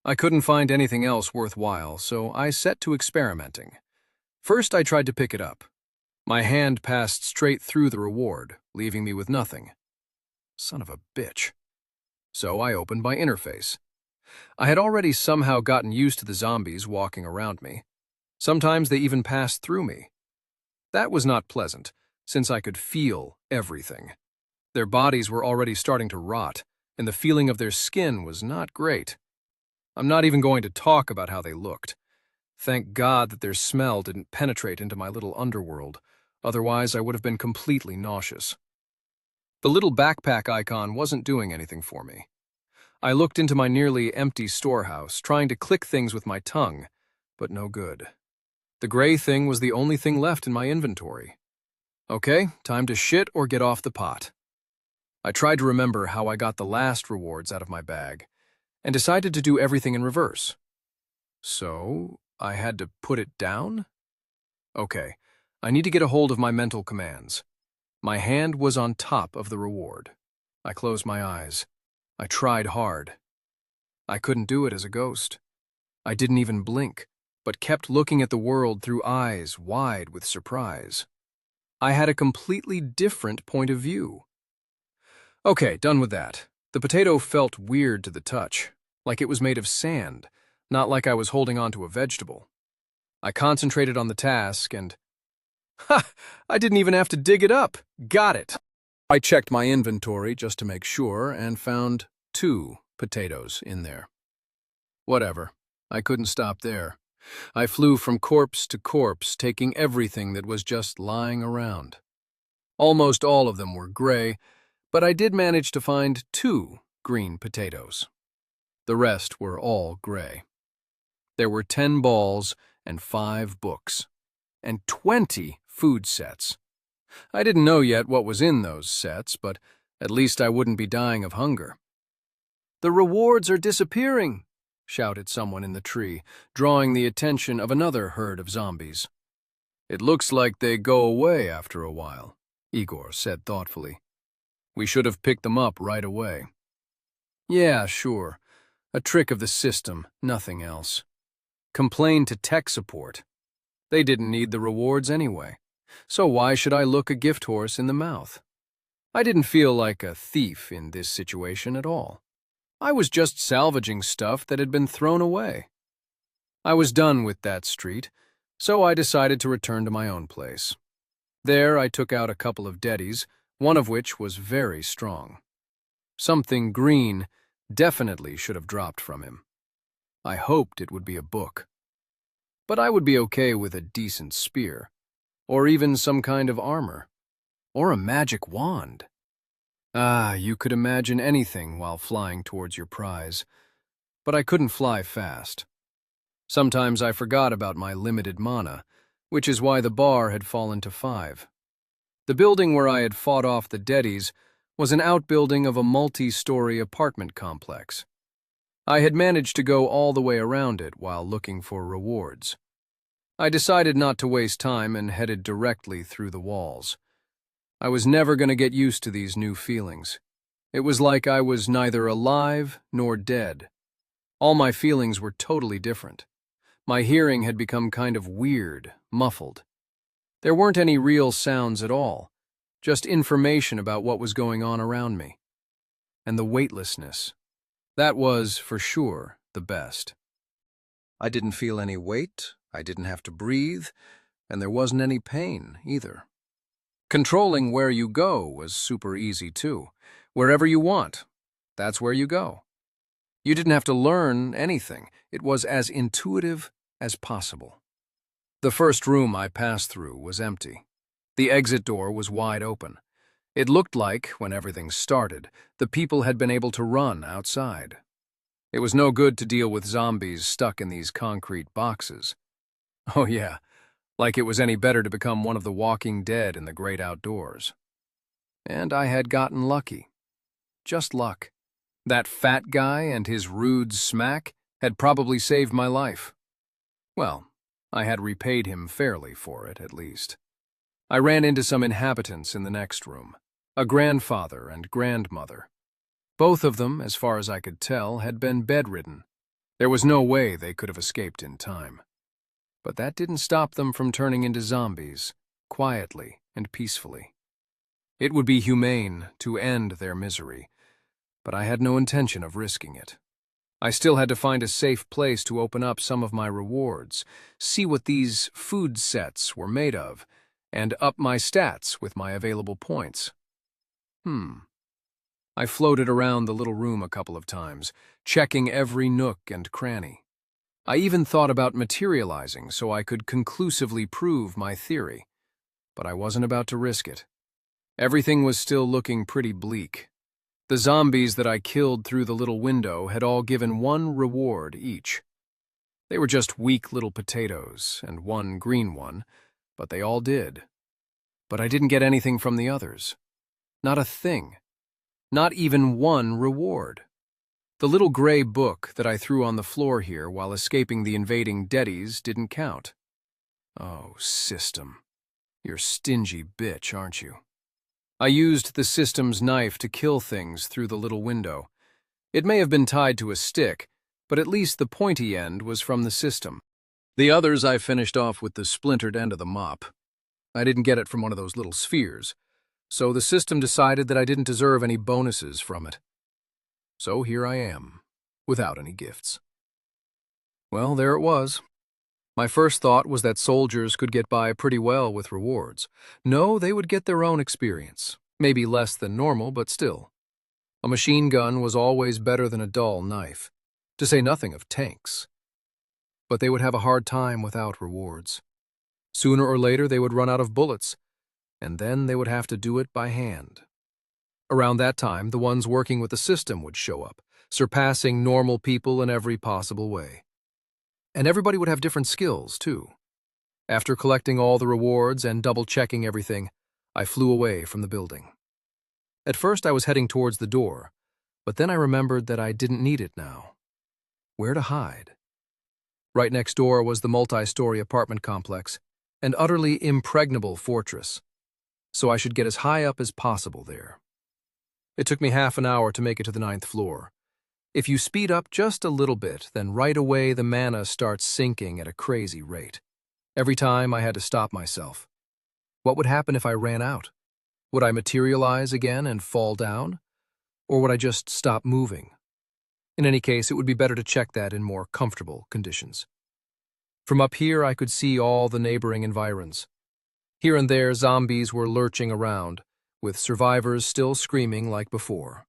I couldn't find anything else worthwhile, so I set to experimenting. First, I tried to pick it up. My hand passed straight through the reward, leaving me with nothing. Son of a bitch. So I opened my interface. I had already somehow gotten used to the zombies walking around me. Sometimes they even passed through me. That was not pleasant, since I could feel everything. Their bodies were already starting to rot, and the feeling of their skin was not great. I'm not even going to talk about how they looked. Thank God that their smell didn't penetrate into my little underworld, otherwise I would have been completely nauseous. The little backpack icon wasn't doing anything for me. I looked into my nearly empty storehouse, trying to click things with my tongue, but no good. The gray thing was the only thing left in my inventory. Okay, time to shit or get off the pot. I tried to remember how I got the last rewards out of my bag, and decided to do everything in reverse. So, I had to put it down? Okay, I need to get a hold of my mental commands. My hand was on top of the reward. I closed my eyes. I tried hard. I couldn't do it as a ghost. I didn't even blink, but kept looking at the world through eyes wide with surprise. I had a completely different point of view. Okay, done with that. The potato felt weird to the touch, like it was made of sand, not like I was holding onto a vegetable. I concentrated on the task and... Ha! I didn't even have to dig it up. Got it. I checked my inventory just to make sure and found 2 potatoes in there. Whatever. I couldn't stop there. I flew from corpse to corpse, taking everything that was just lying around. Almost all of them were gray, but I did manage to find 2 green potatoes. The rest were all gray. There were 10 balls and 5 books, and 20 food sets. I didn't know yet what was in those sets, but at least I wouldn't be dying of hunger. "The rewards are disappearing," shouted someone in the tree, drawing the attention of another herd of zombies. "It looks like they go away after a while," Igor said thoughtfully. "We should have picked them up right away." "Yeah, sure. A trick of the system, nothing else. Complain to tech support. They didn't need the rewards anyway, so why should I look a gift horse in the mouth? I didn't feel like a thief in this situation at all. I was just salvaging stuff that had been thrown away. I was done with that street, so I decided to return to my own place. There I took out a couple of deadies, one of which was very strong. Something green definitely should have dropped from him. I hoped it would be a book. But I would be okay with a decent spear, or even some kind of armor, or a magic wand. You could imagine anything while flying towards your prize, but I couldn't fly fast. Sometimes I forgot about my limited mana, which is why the bar had fallen to 5. The building where I had fought off the deadies was an outbuilding of a multi-story apartment complex. I had managed to go all the way around it while looking for rewards. I decided not to waste time and headed directly through the walls. I was never going to get used to these new feelings. It was like I was neither alive nor dead. All my feelings were totally different. My hearing had become kind of weird, muffled. There weren't any real sounds at all, just information about what was going on around me. And the weightlessness. That was, for sure, the best. I didn't feel any weight, I didn't have to breathe, and there wasn't any pain, either. Controlling where you go was super easy, too. Wherever you want, that's where you go. You didn't have to learn anything. It was as intuitive as possible. The first room I passed through was empty. The exit door was wide open. It looked like, when everything started, the people had been able to run outside. It was no good to deal with zombies stuck in these concrete boxes. Oh yeah, like it was any better to become one of the walking dead in the great outdoors. And I had gotten lucky. Just luck. That fat guy and his rude smack had probably saved my life. Well, I had repaid him fairly for it, at least. I ran into some inhabitants in the next room, a grandfather and grandmother. Both of them, as far as I could tell, had been bedridden. There was no way they could have escaped in time. But that didn't stop them from turning into zombies, quietly and peacefully. It would be humane to end their misery, but I had no intention of risking it. I still had to find a safe place to open up some of my rewards, see what these food sets were made of, and up my stats with my available points. I floated around the little room a couple of times, checking every nook and cranny. I even thought about materializing so I could conclusively prove my theory, but I wasn't about to risk it. Everything was still looking pretty bleak. The zombies that I killed through the little window had all given 1 reward each. They were just weak little potatoes, and one green one, but they all did. But I didn't get anything from the others. Not a thing. Not even one reward. The little gray book that I threw on the floor here while escaping the invading deadies didn't count. Oh, system. You're a stingy bitch, aren't you? I used the system's knife to kill things through the little window. It may have been tied to a stick, but at least the pointy end was from the system. The others I finished off with the splintered end of the mop. I didn't get it from one of those little spheres, so the system decided that I didn't deserve any bonuses from it. So here I am, without any gifts. Well, there it was. My first thought was that soldiers could get by pretty well with rewards. No, they would get their own experience. Maybe less than normal, but still. A machine gun was always better than a dull knife, to say nothing of tanks. But they would have a hard time without rewards. Sooner or later they would run out of bullets, and then they would have to do it by hand. Around that time, the ones working with the system would show up, surpassing normal people in every possible way. And everybody would have different skills, too. After collecting all the rewards and double-checking everything, I flew away from the building. At first I was heading towards the door, but then I remembered that I didn't need it now. Where to hide? Right next door was the multi-story apartment complex, an utterly impregnable fortress, so I should get as high up as possible there. It took me half an hour to make it to the 9th floor. If you speed up just a little bit, then right away the mana starts sinking at a crazy rate. Every time I had to stop myself. What would happen if I ran out? Would I materialize again and fall down? Or would I just stop moving? In any case, it would be better to check that in more comfortable conditions. From up here, I could see all the neighboring environs. Here and there, zombies were lurching around, with survivors still screaming like before.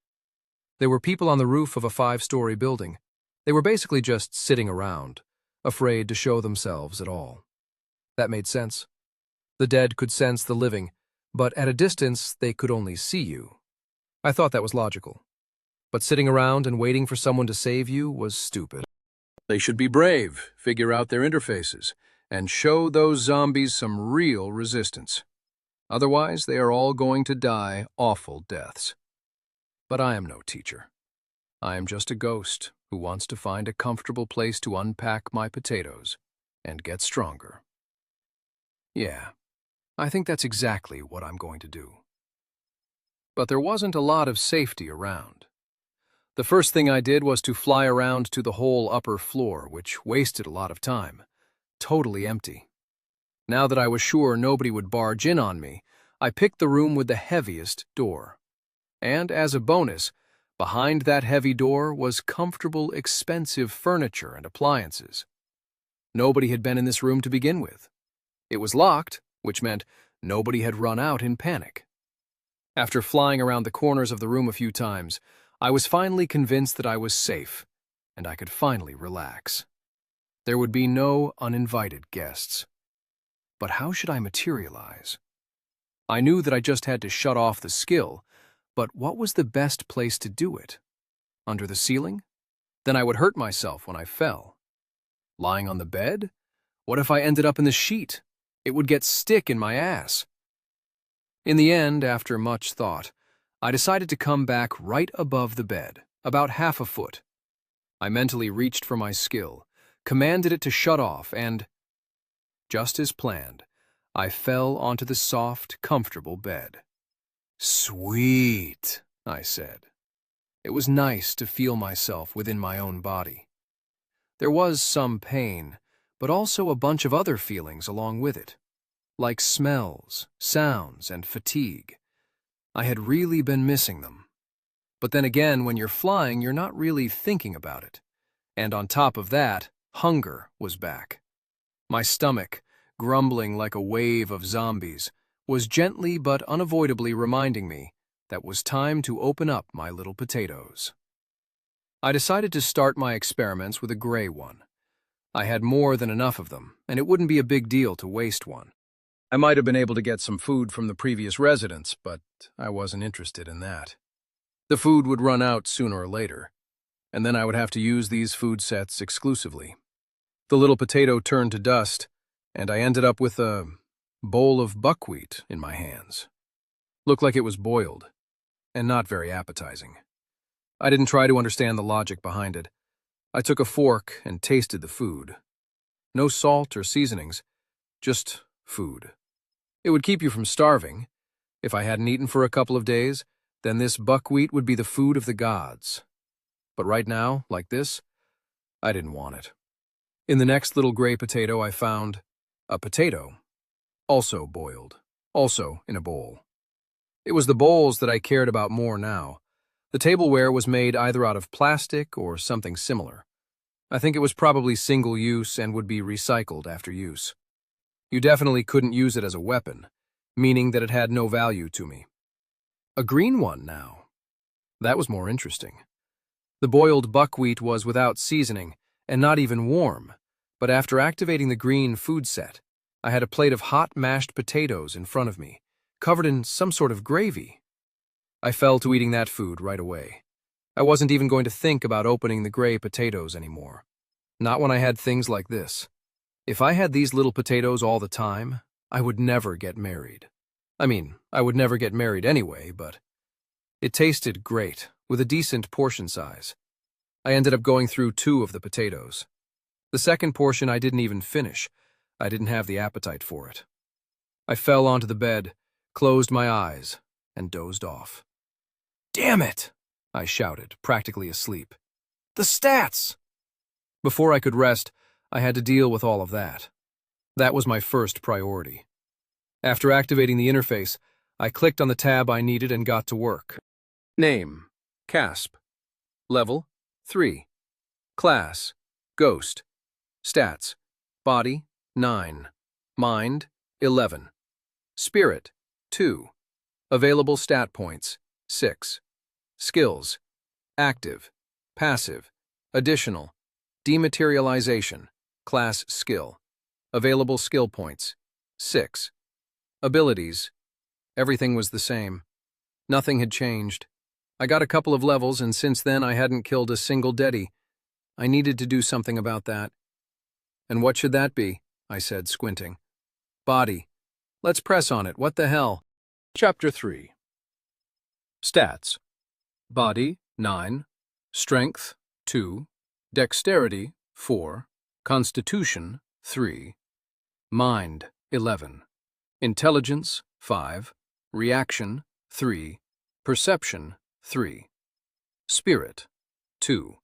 There were people on the roof of a 5-story building. They were basically just sitting around, afraid to show themselves at all. That made sense. The dead could sense the living, but at a distance they could only see you. I thought that was logical. But sitting around and waiting for someone to save you was stupid. They should be brave, figure out their interfaces, and show those zombies some real resistance. Otherwise, they are all going to die awful deaths. But I am no teacher. I am just a ghost who wants to find a comfortable place to unpack my potatoes and get stronger. Yeah, I think that's exactly what I'm going to do. But there wasn't a lot of safety around. The first thing I did was to fly around to the whole upper floor, which wasted a lot of time. Totally empty. Now that I was sure nobody would barge in on me, I picked the room with the heaviest door. And as a bonus, behind that heavy door was comfortable, expensive furniture and appliances. Nobody had been in this room to begin with. It was locked, which meant nobody had run out in panic. After flying around the corners of the room a few times, I was finally convinced that I was safe, and I could finally relax. There would be no uninvited guests. But how should I materialize? I knew that I just had to shut off the skill, but what was the best place to do it? Under the ceiling? Then I would hurt myself when I fell. Lying on the bed? What if I ended up in the sheet? It would get stick in my ass. In the end, after much thought, I decided to come back right above the bed, about half a foot. I mentally reached for my skill, commanded it to shut off, and, just as planned, I fell onto the soft, comfortable bed. "Sweet," I said. It was nice to feel myself within my own body. There was some pain, but also a bunch of other feelings along with it, like smells, sounds, and fatigue. I had really been missing them. But then again, when you're flying, you're not really thinking about it. And on top of that, hunger was back. My stomach, grumbling like a wave of zombies, was gently but unavoidably reminding me that it was time to open up my little potatoes. I decided to start my experiments with a gray one. I had more than enough of them, and it wouldn't be a big deal to waste one. I might have been able to get some food from the previous residents, but I wasn't interested in that. The food would run out sooner or later, and then I would have to use these food sets exclusively. The little potato turned to dust, and I ended up with a bowl of buckwheat in my hands. Looked like it was boiled, and not very appetizing. I didn't try to understand the logic behind it. I took a fork and tasted the food. No salt or seasonings, just food. It would keep you from starving. If I hadn't eaten for a couple of days, then this buckwheat would be the food of the gods. But right now, like this, I didn't want it. In the next little gray potato, I found a potato, also boiled, also in a bowl. It was the bowls that I cared about more now. The tableware was made either out of plastic or something similar. I think it was probably single-use and would be recycled after use. You definitely couldn't use it as a weapon, meaning that it had no value to me. A green one now. That was more interesting. The boiled buckwheat was without seasoning and not even warm, but after activating the green food set, I had a plate of hot mashed potatoes in front of me, covered in some sort of gravy. I fell to eating that food right away. I wasn't even going to think about opening the gray potatoes anymore. Not when I had things like this. If I had these little potatoes all the time, I would never get married. I mean, I would never get married anyway, but it tasted great, with a decent portion size. I ended up going through 2 of the potatoes. The second portion I didn't even finish. I didn't have the appetite for it. I fell onto the bed, closed my eyes, and dozed off. "Damn it!" I shouted, practically asleep. "The stats!" Before I could rest, I had to deal with all of that. That was my first priority. After activating the interface, I clicked on the tab I needed and got to work. Name, CASP. Level, 3. Class, Ghost. Stats, Body, 9. Mind, 11. Spirit, 2. Available stat points, 6. Skills, Active, Passive, Additional, Dematerialization, Class Skill. Available skill points, 6. Abilities, everything was the same. Nothing had changed. I got a couple of levels, and since then I hadn't killed a single deadie. I needed to do something about that. "And what should that be?" I said, squinting. "Body. Let's press on it, what the hell?" Chapter 3. Stats. Body, 9. Strength, 2. Dexterity, 4. Constitution, 3. Mind, 11. Intelligence, 5. Reaction, 3. Perception, 3. Spirit, 2.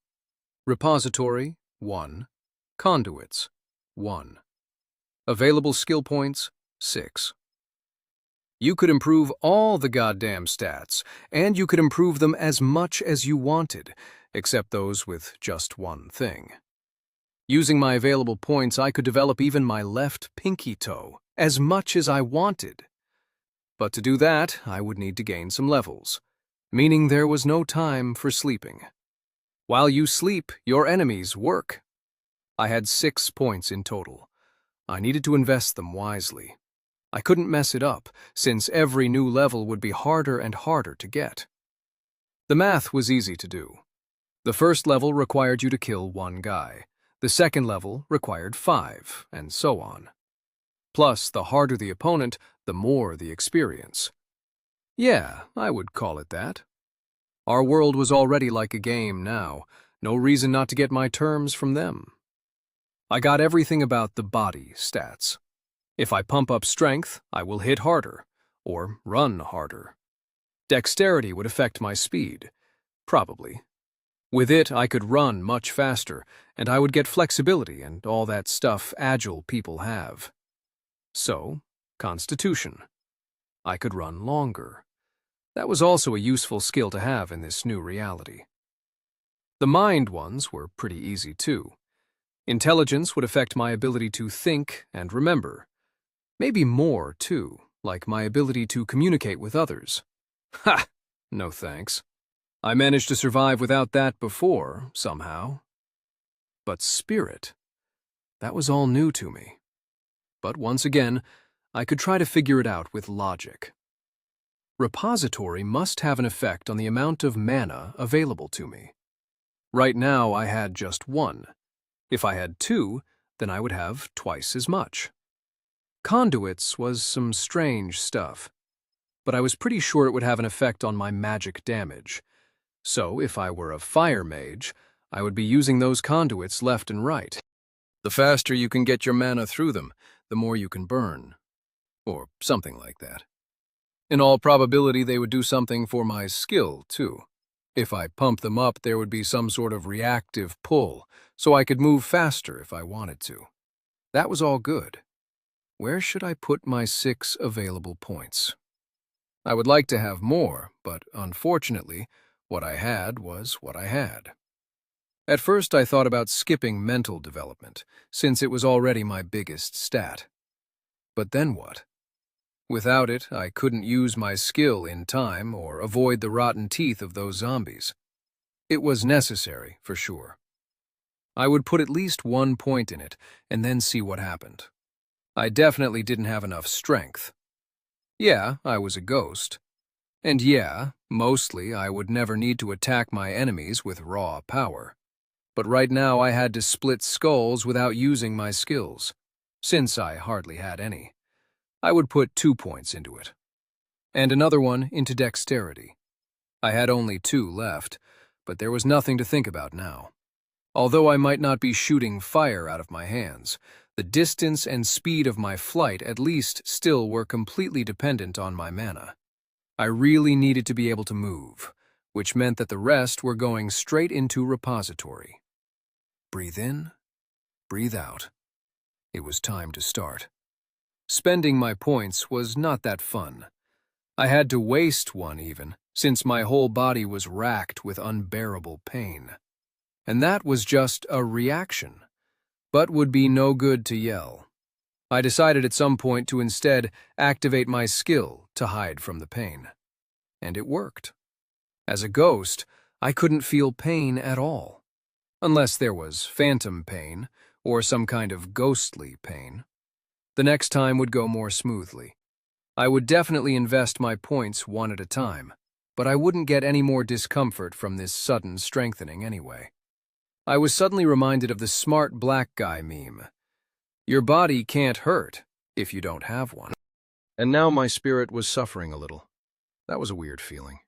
Repository, 1. Conduits, 1. Available skill points, 6. You could improve all the goddamn stats, and you could improve them as much as you wanted, except those with just one thing. Using my available points, I could develop even my left pinky toe, as much as I wanted. But to do that, I would need to gain some levels, meaning there was no time for sleeping. While you sleep, your enemies work. I had 6 points in total. I needed to invest them wisely. I couldn't mess it up, since every new level would be harder and harder to get. The math was easy to do. The first level required you to kill 1 guy. The second level required 5, and so on. Plus, the harder the opponent, the more the experience. Yeah, I would call it that. Our world was already like a game now. No reason not to get my terms from them. I got everything about the body stats. If I pump up strength, I will hit harder, or run harder. Dexterity would affect my speed, probably. With it, I could run much faster, and I would get flexibility and all that stuff agile people have. So, Constitution. I could run longer. That was also a useful skill to have in this new reality. The mind ones were pretty easy too. Intelligence would affect my ability to think and remember. Maybe more too, like my ability to communicate with others. Ha! No thanks. I managed to survive without that before, somehow. But spirit, that was all new to me. But once again, I could try to figure it out with logic. Repository must have an effect on the amount of mana available to me. Right now, I had just 1. If I had 2, then I would have twice as much. Conduits was some strange stuff, but I was pretty sure it would have an effect on my magic damage. So if I were a fire mage, I would be using those conduits left and right. The faster you can get your mana through them, the more you can burn. Or something like that. In all probability, they would do something for my skill, too. If I pumped them up, there would be some sort of reactive pull, so I could move faster if I wanted to. That was all good. Where should I put my 6 available points? I would like to have more, but unfortunately, what I had was what I had. At first, I thought about skipping mental development, since it was already my biggest stat. But then what? Without it, I couldn't use my skill in time or avoid the rotten teeth of those zombies. It was necessary, for sure. I would put at least 1 point in it, and then see what happened. I definitely didn't have enough strength. Yeah, I was a ghost. And yeah, mostly I would never need to attack my enemies with raw power. But right now I had to split skulls without using my skills, since I hardly had any. I would put 2 points into it. And another one into dexterity. I had only 2 left, but there was nothing to think about now. Although I might not be shooting fire out of my hands, the distance and speed of my flight at least still were completely dependent on my mana. I really needed to be able to move, which meant that the rest were going straight into repository. Breathe in, breathe out. It was time to start. Spending my points was not that fun. I had to waste one even, since my whole body was racked with unbearable pain. And that was just a reaction, but would be no good to yell. I decided at some point to instead activate my skill to hide from the pain. And it worked. As a ghost, I couldn't feel pain at all. Unless there was phantom pain, or some kind of ghostly pain. The next time would go more smoothly. I would definitely invest my points one at a time, but I wouldn't get any more discomfort from this sudden strengthening anyway. I was suddenly reminded of the smart black guy meme. Your body can't hurt if you don't have one. And now my spirit was suffering a little. That was a weird feeling.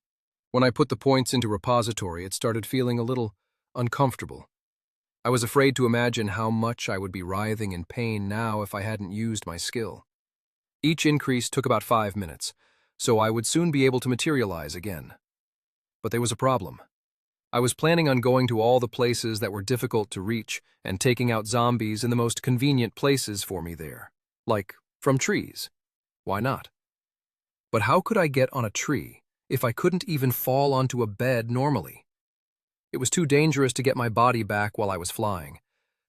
When I put the points into repository, it started feeling a little uncomfortable. I was afraid to imagine how much I would be writhing in pain now if I hadn't used my skill. Each increase took about 5 minutes, so I would soon be able to materialize again. But there was a problem. I was planning on going to all the places that were difficult to reach and taking out zombies in the most convenient places for me there, like from trees. Why not? But how could I get on a tree if I couldn't even fall onto a bed normally? It was too dangerous to get my body back while I was flying,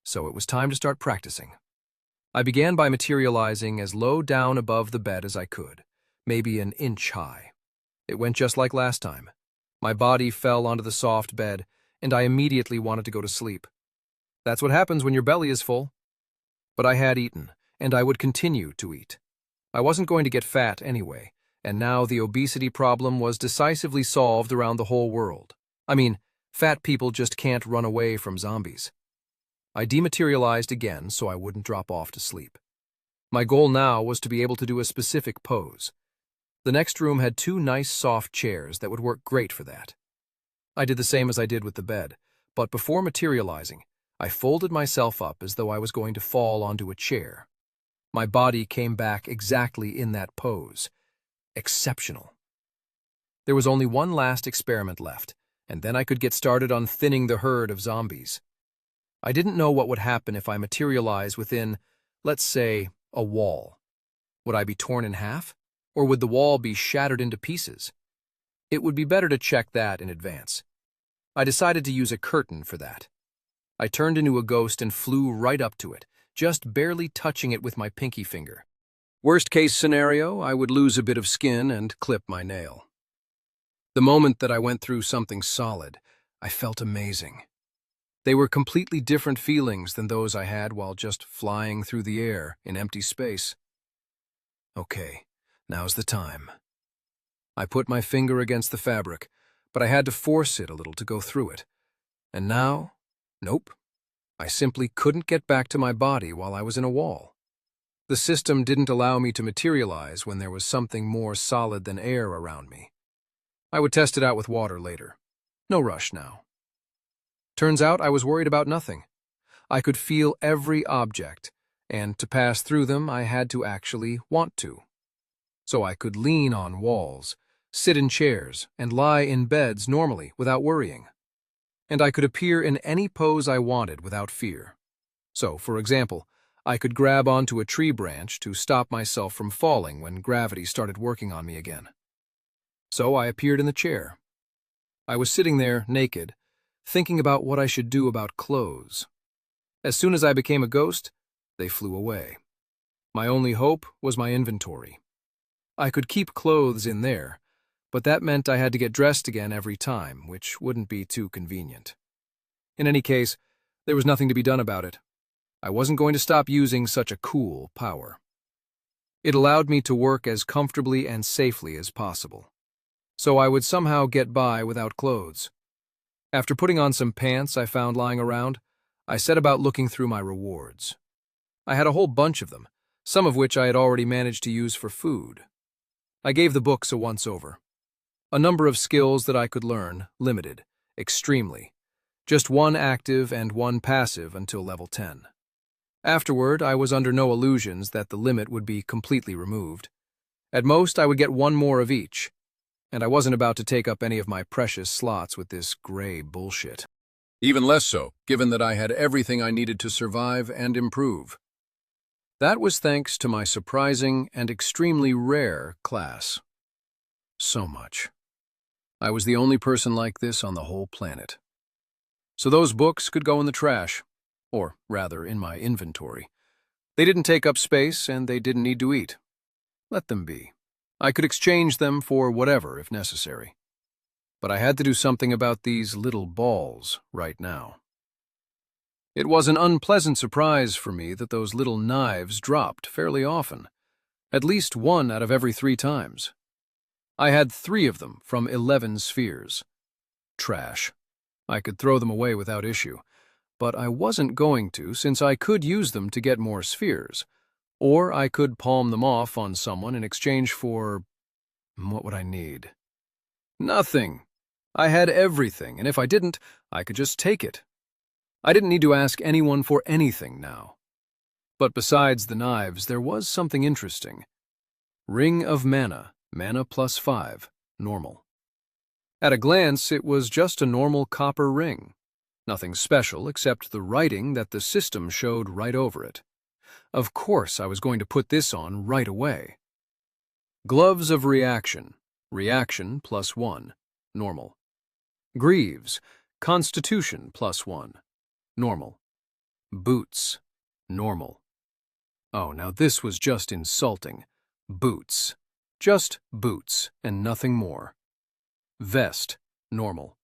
so it was time to start practicing. I began by materializing as low down above the bed as I could, maybe an inch high. It went just like last time. My body fell onto the soft bed, and I immediately wanted to go to sleep. That's what happens when your belly is full. But I had eaten, and I would continue to eat. I wasn't going to get fat anyway, and now the obesity problem was decisively solved around the whole world. I mean, fat people just can't run away from zombies. I dematerialized again so I wouldn't drop off to sleep. My goal now was to be able to do a specific pose. The next room had 2 nice soft chairs that would work great for that. I did the same as I did with the bed, but before materializing, I folded myself up as though I was going to fall onto a chair. My body came back exactly in that pose. Exceptional. There was only one last experiment left, and then I could get started on thinning the herd of zombies. I didn't know what would happen if I materialized within, let's say, a wall. Would I be torn in half? Or would the wall be shattered into pieces? It would be better to check that in advance. I decided to use a curtain for that. I turned into a ghost and flew right up to it, just barely touching it with my pinky finger. Worst case scenario, I would lose a bit of skin and clip my nail. The moment that I went through something solid, I felt amazing. They were completely different feelings than those I had while just flying through the air in empty space. Okay, now's the time. I put my finger against the fabric, but I had to force it a little to go through it. And now, nope, I simply couldn't get back to my body while I was in a wall. The system didn't allow me to materialize when there was something more solid than air around me. I would test it out with water later. No rush now. Turns out I was worried about nothing. I could feel every object, and to pass through them I had to actually want to. So I could lean on walls, sit in chairs, and lie in beds normally without worrying. And I could appear in any pose I wanted without fear. So, for example, I could grab onto a tree branch to stop myself from falling when gravity started working on me again. So I appeared in the chair. I was sitting there, naked, thinking about what I should do about clothes. As soon as I became a ghost, they flew away. My only hope was my inventory. I could keep clothes in there, but that meant I had to get dressed again every time, which wouldn't be too convenient. In any case, there was nothing to be done about it. I wasn't going to stop using such a cool power. It allowed me to work as comfortably and safely as possible. So I would somehow get by without clothes. After putting on some pants I found lying around, I set about looking through my rewards. I had a whole bunch of them, some of which I had already managed to use for food. I gave the books a once-over. A number of skills that I could learn, limited, extremely. Just one active and one passive until level 10. Afterward, I was under no illusions that the limit would be completely removed. At most, I would get one more of each, and I wasn't about to take up any of my precious slots with this gray bullshit. Even less so, given that I had everything I needed to survive and improve. That was thanks to my surprising and extremely rare class. So much. I was the only person like this on the whole planet. So those books could go in the trash, or rather in my inventory. They didn't take up space and they didn't need to eat. Let them be. I could exchange them for whatever if necessary. But I had to do something about these little balls right now. It was an unpleasant surprise for me that those little knives dropped fairly often, at least one out of every 3 times. I had 3 of them from 11 spheres. Trash. I could throw them away without issue, but I wasn't going to since I could use them to get more spheres, or I could palm them off on someone in exchange for... what would I need? Nothing. I had everything, and if I didn't, I could just take it. I didn't need to ask anyone for anything now. But besides the knives, there was something interesting. Ring of Mana, mana +5, normal. At a glance, it was just a normal copper ring. Nothing special except the writing that the system showed right over it. Of course, I was going to put this on right away. Gloves of Reaction, reaction +1, normal. Greaves, Constitution +1, normal. Boots, normal. Oh, now this was just insulting. Boots. Just boots, and nothing more. Vest, normal.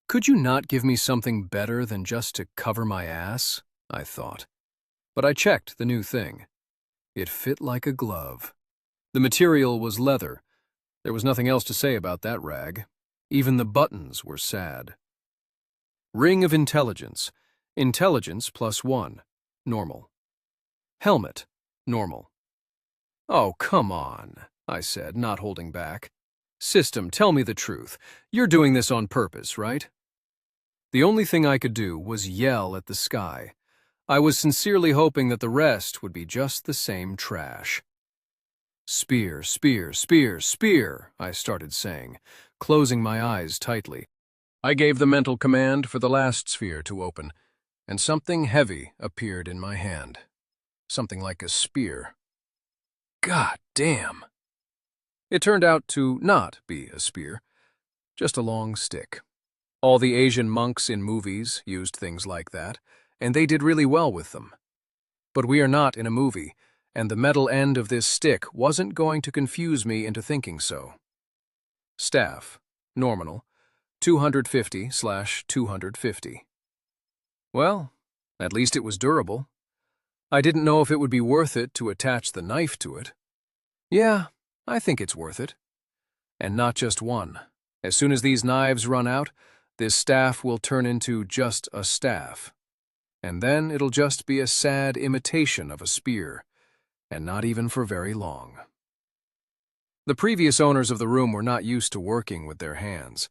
Could you not give me something better than just to cover my ass? I thought. But I checked the new thing. It fit like a glove. The material was leather. There was nothing else to say about that rag. Even the buttons were sad. Ring of Intelligence, intelligence +1, normal. Helmet, normal. Oh, come on, I said, not holding back. System, tell me the truth. You're doing this on purpose, right? The only thing I could do was yell at the sky. I was sincerely hoping that the rest would be just the same trash. Spear, spear, spear, spear, I started saying, closing my eyes tightly. I gave the mental command for the last sphere to open, and something heavy appeared in my hand. Something like a spear. God damn! It turned out to not be a spear, just a long stick. All the Asian monks in movies used things like that, and they did really well with them. But we are not in a movie, and the metal end of this stick wasn't going to confuse me into thinking so. Staff, nominal, 250/250. Well, at least it was durable. I didn't know if it would be worth it to attach the knife to it. Yeah, I think it's worth it. And not just one. As soon as these knives run out, this staff will turn into just a staff. and then it'll just be a sad imitation of a spear, and not even for very long. The previous owners of the room were not used to working with their hands.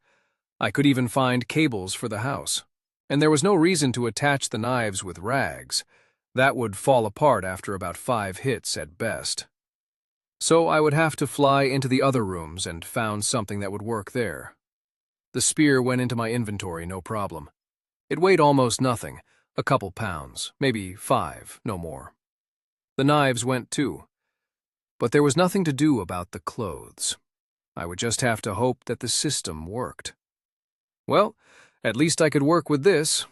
I could even find cables for the house, and there was no reason to attach the knives with rags. That would fall apart after about 5 hits at best. So I would have to fly into the other rooms and found something that would work there. The spear went into my inventory, no problem. It weighed almost nothing, a couple pounds, maybe 5, no more. The knives went too. But there was nothing to do about the clothes. I would just have to hope that the system worked. Well, at least I could work with this.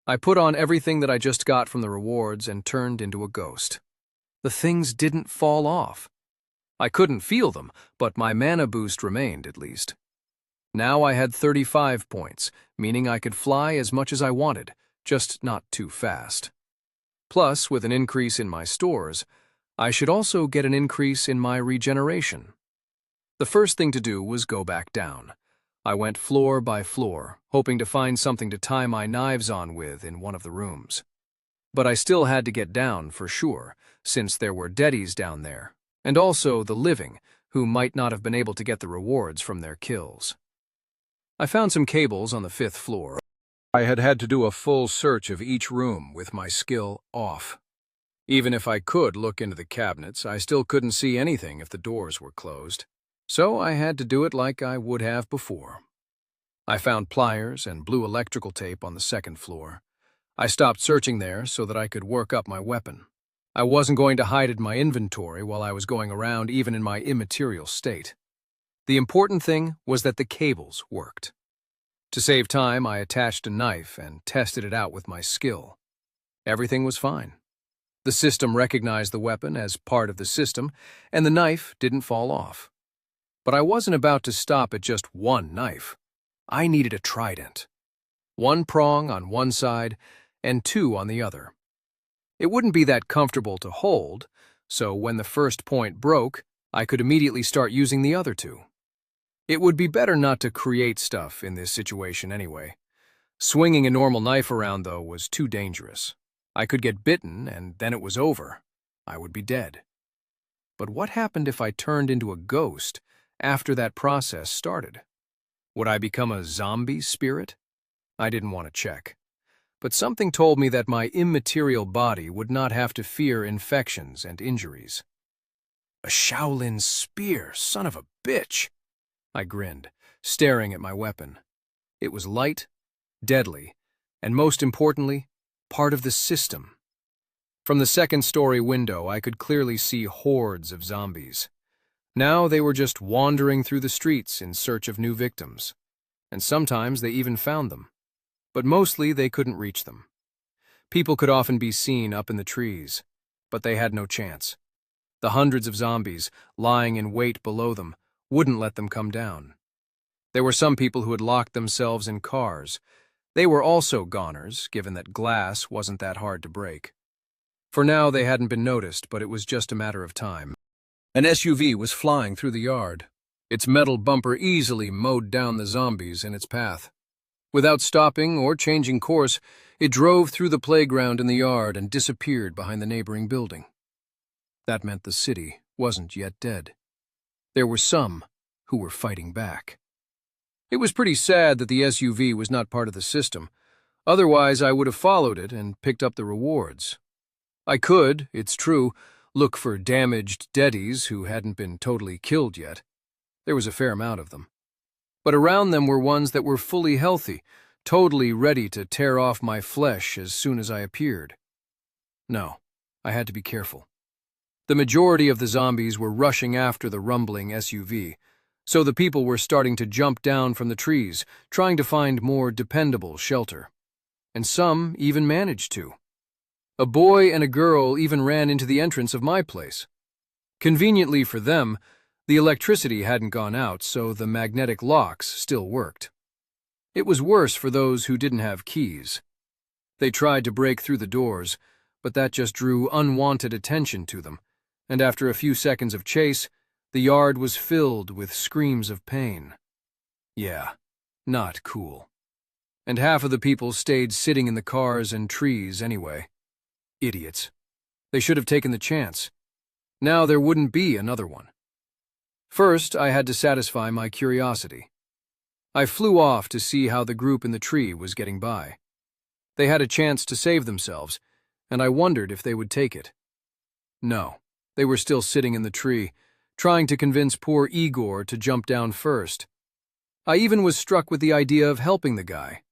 I put on everything that I just got from the rewards and turned into a ghost. The things didn't fall off. I couldn't feel them, but my mana boost remained at least. Now I had 35 points, meaning I could fly as much as I wanted, just not too fast. Plus, with an increase in my stores, I should also get an increase in my regeneration. The first thing to do was go back down. I went floor by floor, hoping to find something to tie my knives on with in one of the rooms. But I still had to get down for sure, since there were deadies down there, and also the living, who might not have been able to get the rewards from their kills. I found some cables on the 5th floor. I had had to do a full search of each room with my skill off. Even if I could look into the cabinets, I still couldn't see anything if the doors were closed. So I had to do it like I would have before. I found pliers and blue electrical tape on the 2nd floor. I stopped searching there so that I could work up my weapon. I wasn't going to hide it in my inventory while I was going around even in my immaterial state. The important thing was that the cables worked. To save time, I attached a knife and tested it out with my skill. Everything was fine. The system recognized the weapon as part of the system, and the knife didn't fall off. But I wasn't about to stop at just one knife. I needed a trident. 1 prong on one side and 2 on the other. It wouldn't be that comfortable to hold, so when the first point broke, I could immediately start using the other 2. It would be better not to create stuff in this situation anyway. Swinging a normal knife around, though, was too dangerous. I could get bitten, and then it was over. I would be dead. But what happened if I turned into a ghost after that process started? Would I become a zombie spirit? I didn't want to check. But something told me that my immaterial body would not have to fear infections and injuries. A Shaolin spear, son of a bitch! I grinned, staring at my weapon. It was light, deadly, and most importantly, part of the system. From the 2nd-story window, I could clearly see hordes of zombies. Now they were just wandering through the streets in search of new victims, and sometimes they even found them. But mostly they couldn't reach them. People could often be seen up in the trees, but they had no chance. The hundreds of zombies lying in wait below them wouldn't let them come down. There were some people who had locked themselves in cars. They were also goners, given that glass wasn't that hard to break. For now, they hadn't been noticed, but it was just a matter of time. An SUV was flying through the yard. Its metal bumper easily mowed down the zombies in its path. Without stopping or changing course, it drove through the playground in the yard and disappeared behind the neighboring building. That meant the city wasn't yet dead. There were some who were fighting back. It was pretty sad that the SUV was not part of the system. Otherwise, I would have followed it and picked up the rewards. I could, it's true, look for damaged deadies who hadn't been totally killed yet. There was a fair amount of them. But around them were ones that were fully healthy, totally ready to tear off my flesh as soon as I appeared. No, I had to be careful. The majority of the zombies were rushing after the rumbling SUV, so the people were starting to jump down from the trees, trying to find more dependable shelter. And some even managed to. A boy and a girl even ran into the entrance of my place. Conveniently for them, the electricity hadn't gone out, so the magnetic locks still worked. It was worse for those who didn't have keys. They tried to break through the doors, but that just drew unwanted attention to them, and after a few seconds of chase, the yard was filled with screams of pain. Yeah, not cool. And half of the people stayed sitting in the cars and trees anyway. Idiots. They should have taken the chance. Now there wouldn't be another one. First, I had to satisfy my curiosity. I flew off to see how the group in the tree was getting by. They had a chance to save themselves, and I wondered if they would take it. No, they were still sitting in the tree, trying to convince poor Igor to jump down first. I even was struck with the idea of helping the guy.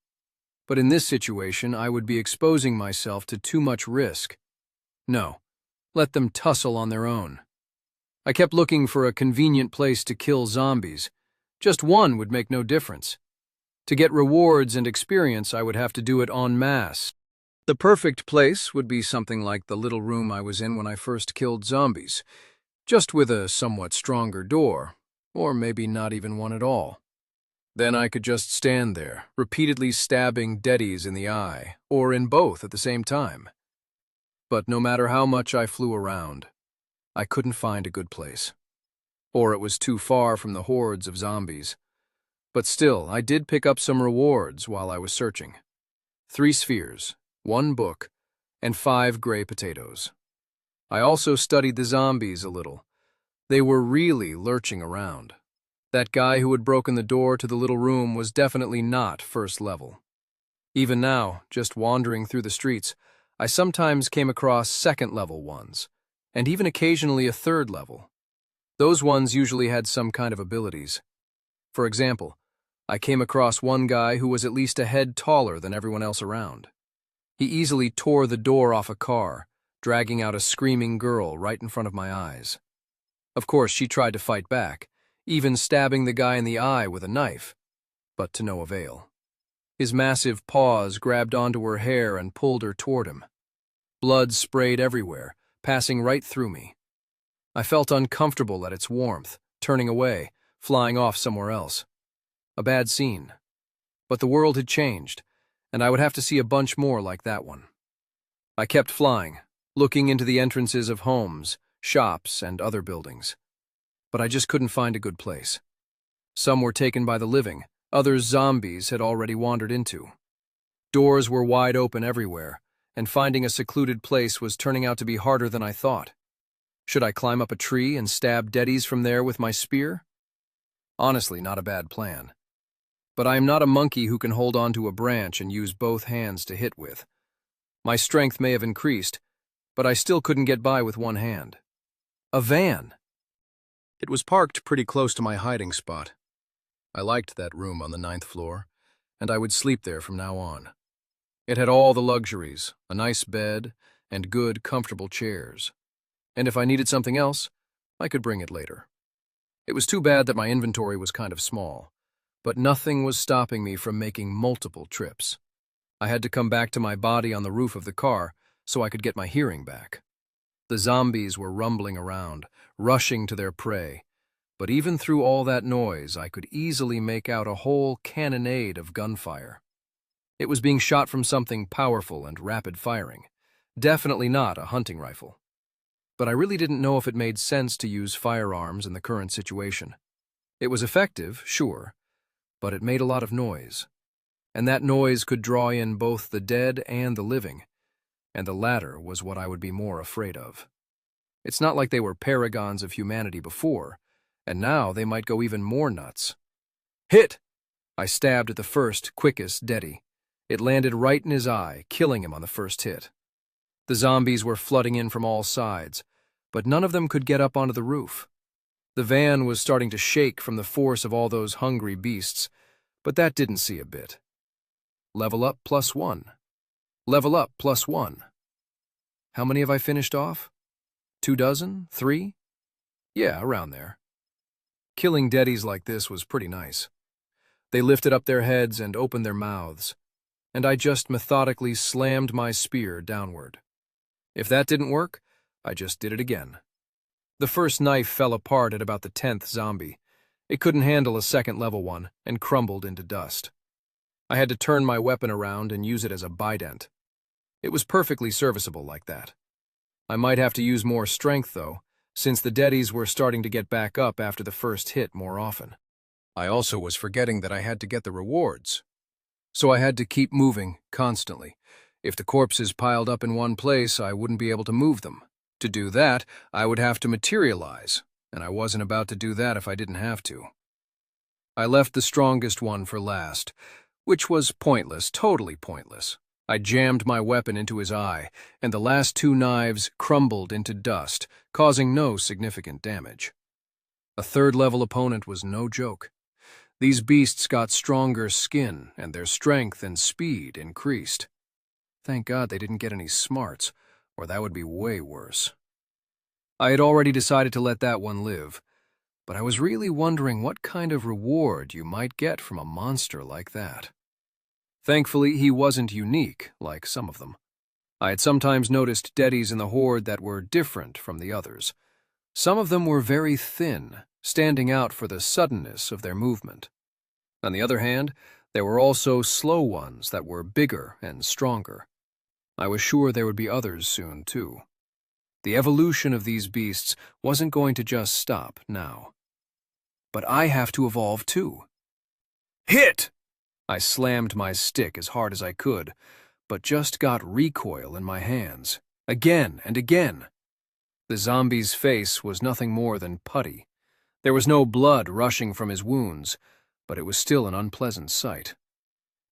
But in this situation, I would be exposing myself to too much risk. No, let them tussle on their own. I kept looking for a convenient place to kill zombies. Just one would make no difference. To get rewards and experience, I would have to do it en masse. The perfect place would be something like the little room I was in when I first killed zombies, just with a somewhat stronger door, or maybe not even one at all. Then I could just stand there, repeatedly stabbing deadies in the eye, or in both at the same time. But no matter how much I flew around, I couldn't find a good place. Or it was too far from the hordes of zombies. But still, I did pick up some rewards while I was searching. 3 spheres, 1 book, and 5 gray potatoes. I also studied the zombies a little. They were really lurching around. That guy who had broken the door to the little room was definitely not first level. Even now, just wandering through the streets, I sometimes came across second-level ones, and even occasionally a third level. Those ones usually had some kind of abilities. For example, I came across one guy who was at least a head taller than everyone else around. He easily tore the door off a car, dragging out a screaming girl right in front of my eyes. Of course, she tried to fight back, even stabbing the guy in the eye with a knife, but to no avail. His massive paws grabbed onto her hair and pulled her toward him. Blood sprayed everywhere, passing right through me. I felt uncomfortable at its warmth, turning away, flying off somewhere else. A bad scene. But the world had changed, and I would have to see a bunch more like that one. I kept flying, looking into the entrances of homes, shops, and other buildings. But I just couldn't find a good place. Some were taken by the living, others zombies had already wandered into. Doors were wide open everywhere, and finding a secluded place was turning out to be harder than I thought. Should I climb up a tree and stab deadies from there with my spear? Honestly, not a bad plan. But I am not a monkey who can hold onto a branch and use both hands to hit with. My strength may have increased, but I still couldn't get by with one hand. A van! It was parked pretty close to my hiding spot. I liked that room on the 9th floor, and I would sleep there from now on. It had all the luxuries, a nice bed, and good, comfortable chairs. And if I needed something else, I could bring it later. It was too bad that my inventory was kind of small, but nothing was stopping me from making multiple trips. I had to come back to my body on the roof of the car so I could get my hearing back. The zombies were rumbling around, rushing to their prey, but even through all that noise, I could easily make out a whole cannonade of gunfire. It was being shot from something powerful and rapid-firing, definitely not a hunting rifle. But I really didn't know if it made sense to use firearms in the current situation. It was effective, sure, but it made a lot of noise. And that noise could draw in both the dead and the living, and the latter was what I would be more afraid of. It's not like they were paragons of humanity before, and now they might go even more nuts. Hit! I stabbed at the first, quickest deadie. It landed right in his eye, killing him on the first hit. The zombies were flooding in from all sides, but none of them could get up onto the roof. The van was starting to shake from the force of all those hungry beasts, but that didn't see a bit. Level up +1. Level up +1. How many have I finished off? 2 dozen? 3? Yeah, around there. Killing deadies like this was pretty nice. They lifted up their heads and opened their mouths, and I just methodically slammed my spear downward. If that didn't work, I just did it again. The first knife fell apart at about the 10th zombie. It couldn't handle a second-level one and crumbled into dust. I had to turn my weapon around and use it as a bident. It was perfectly serviceable like that. I might have to use more strength, though, since the deadies were starting to get back up after the first hit more often. I also was forgetting that I had to get the rewards. so I had to keep moving constantly. If the corpses piled up in one place, I wouldn't be able to move them. To do that, I would have to materialize, and I wasn't about to do that if I didn't have to. I left the strongest one for last, which was pointless, totally pointless. I jammed my weapon into his eye, and the last 2 knives crumbled into dust, causing no significant damage. A 3rd-level opponent was no joke. These beasts got stronger skin, and their strength and speed increased. Thank God they didn't get any smarts, or that would be way worse. I had already decided to let that one live, but I was really wondering what kind of reward you might get from a monster like that. Thankfully, he wasn't unique, like some of them. I had sometimes noticed deadies in the horde that were different from the others. Some of them were very thin, standing out for the suddenness of their movement. On the other hand, there were also slow ones that were bigger and stronger. I was sure there would be others soon, too. The evolution of these beasts wasn't going to just stop now. But I have to evolve too. Hit! I slammed my stick as hard as I could, but just got recoil in my hands, again and again. The zombie's face was nothing more than putty. There was no blood rushing from his wounds, but it was still an unpleasant sight.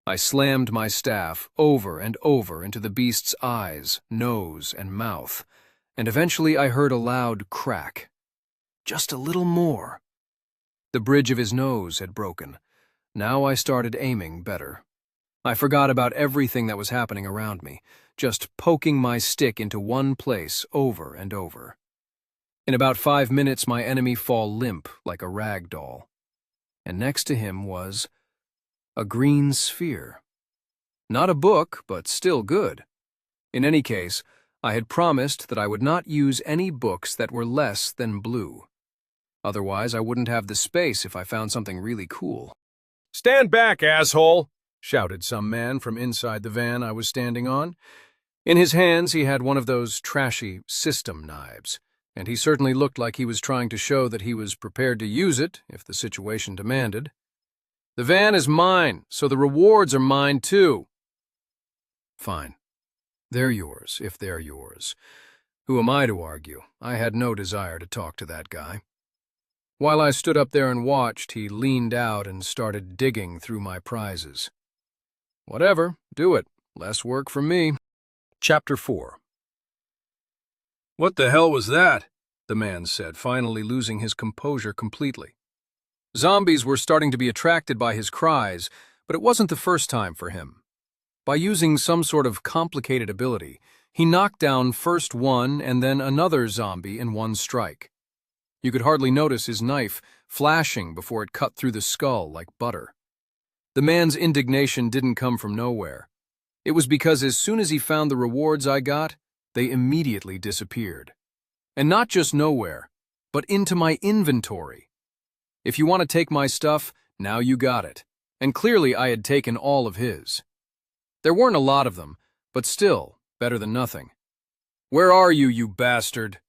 I slammed my staff over and over into the beast's eyes, nose, and mouth, and eventually I heard a loud crack. Just a little more. The bridge of his nose had broken. Now I started aiming better. I forgot about everything that was happening around me, just poking my stick into one place over and over. In about 5 minutes, my enemy fell limp like a rag doll. And next to him was a green sphere. Not a book, but still good. In any case, I had promised that I would not use any books that were less than blue. Otherwise, I wouldn't have the space if I found something really cool. "Stand back, asshole!" shouted some man from inside the van I was standing on. In his hands, he had one of those trashy system knives, and he certainly looked like he was trying to show that he was prepared to use it if the situation demanded. "The van is mine, so the rewards are mine too." Fine. They're yours, if they're yours. Who am I to argue? I had no desire to talk to that guy. While I stood up there and watched, he leaned out and started digging through my prizes. Whatever, do it. Less work for me. Chapter 4. "What the hell was that?" the man said, finally losing his composure completely. Zombies were starting to be attracted by his cries, but it wasn't the first time for him. By using some sort of complicated ability, he knocked down first one and then another zombie in one strike. You could hardly notice his knife flashing before it cut through the skull like butter. The man's indignation didn't come from nowhere. It was because as soon as he found the rewards I got, they immediately disappeared. And not just nowhere, but into my inventory. If you want to take my stuff, now you got it. And clearly I had taken all of his. There weren't a lot of them, but still, better than nothing. "Where are you, you bastard?"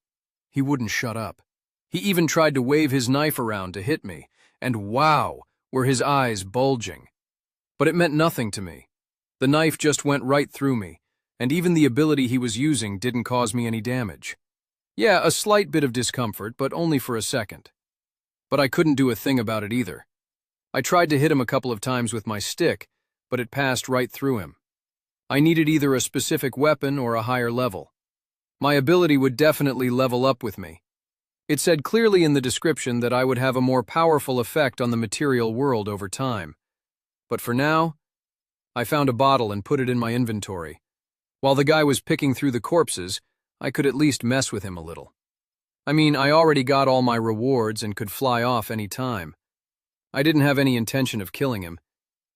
He wouldn't shut up. He even tried to wave his knife around to hit me, and wow, were his eyes bulging. But it meant nothing to me. The knife just went right through me, and even the ability he was using didn't cause me any damage. Yeah, a slight bit of discomfort, but only for a second. But I couldn't do a thing about it either. I tried to hit him a couple of times with my stick, but it passed right through him. I needed either a specific weapon or a higher level. My ability would definitely level up with me. It said clearly in the description that I would have a more powerful effect on the material world over time. But for now, I found a bottle and put it in my inventory. While the guy was picking through the corpses, I could at least mess with him a little. I mean, I already got all my rewards and could fly off any time. I didn't have any intention of killing him.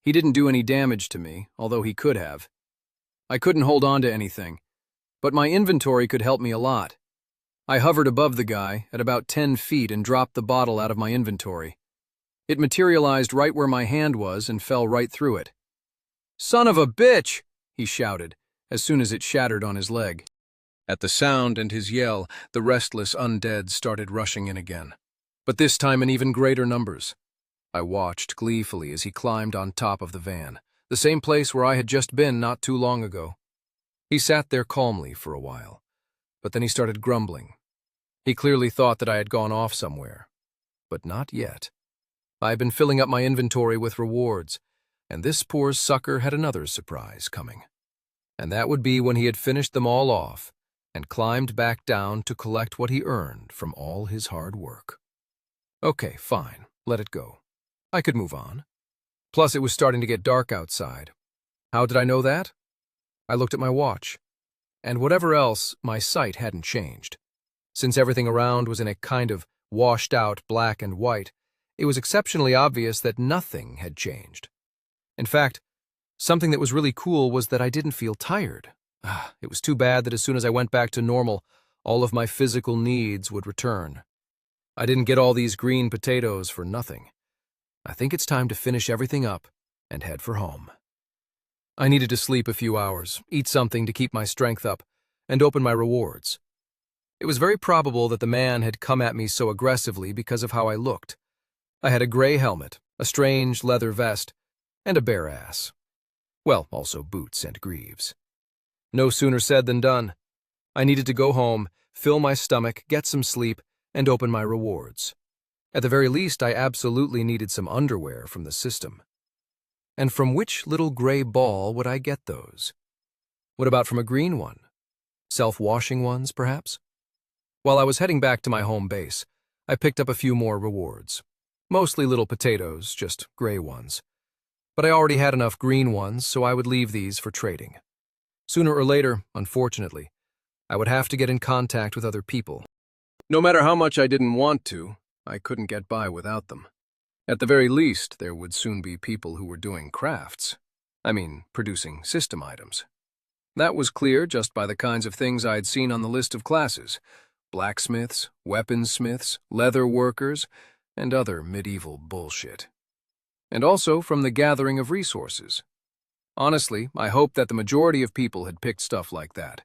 He didn't do any damage to me, although he could have. I couldn't hold on to anything, but my inventory could help me a lot. I hovered above the guy at about 10 feet and dropped the bottle out of my inventory. It materialized right where my hand was and fell right through it. "Son of a bitch!" he shouted, as soon as it shattered on his leg. At the sound and his yell, the restless undead started rushing in again, but this time in even greater numbers. I watched gleefully as he climbed on top of the van, The same place where I had just been not too long ago. He sat there calmly for a while, but then he started grumbling. He clearly thought that I had gone off somewhere, but not yet. I had been filling up my inventory with rewards, and this poor sucker had another surprise coming. And that would be when he had finished them all off and climbed back down to collect what he earned from all his hard work. Okay, fine, let it go. I could move on. Plus, it was starting to get dark outside. How did I know that? I looked at my watch, and whatever else, my sight hadn't changed. Since everything around was in a kind of washed-out black and white, it was exceptionally obvious that nothing had changed. In fact, something that was really cool was that I didn't feel tired. It was too bad that as soon as I went back to normal, all of my physical needs would return. I didn't get all these green potatoes for nothing. I think it's time to finish everything up and head for home. I needed to sleep a few hours, eat something to keep my strength up, and open my rewards. It was very probable that the man had come at me so aggressively because of how I looked. I had a gray helmet, a strange leather vest, and a bare ass. Well, also boots and greaves. No sooner said than done. I needed to go home, fill my stomach, get some sleep, and open my rewards. At the very least, I absolutely needed some underwear from the system. And from which little gray ball would I get those? What about from a green one? Self-washing ones, perhaps? While I was heading back to my home base, I picked up a few more rewards. Mostly little potatoes, just gray ones. But I already had enough green ones, so I would leave these for trading. Sooner or later, unfortunately, I would have to get in contact with other people. No matter how much I didn't want to, I couldn't get by without them. At the very least, there would soon be people who were doing crafts. Producing system items. That was clear just by the kinds of things I had seen on the list of classes. Blacksmiths, weaponsmiths, leather workers, and other medieval bullshit. And also from the gathering of resources. Honestly, I hoped that the majority of people had picked stuff like that,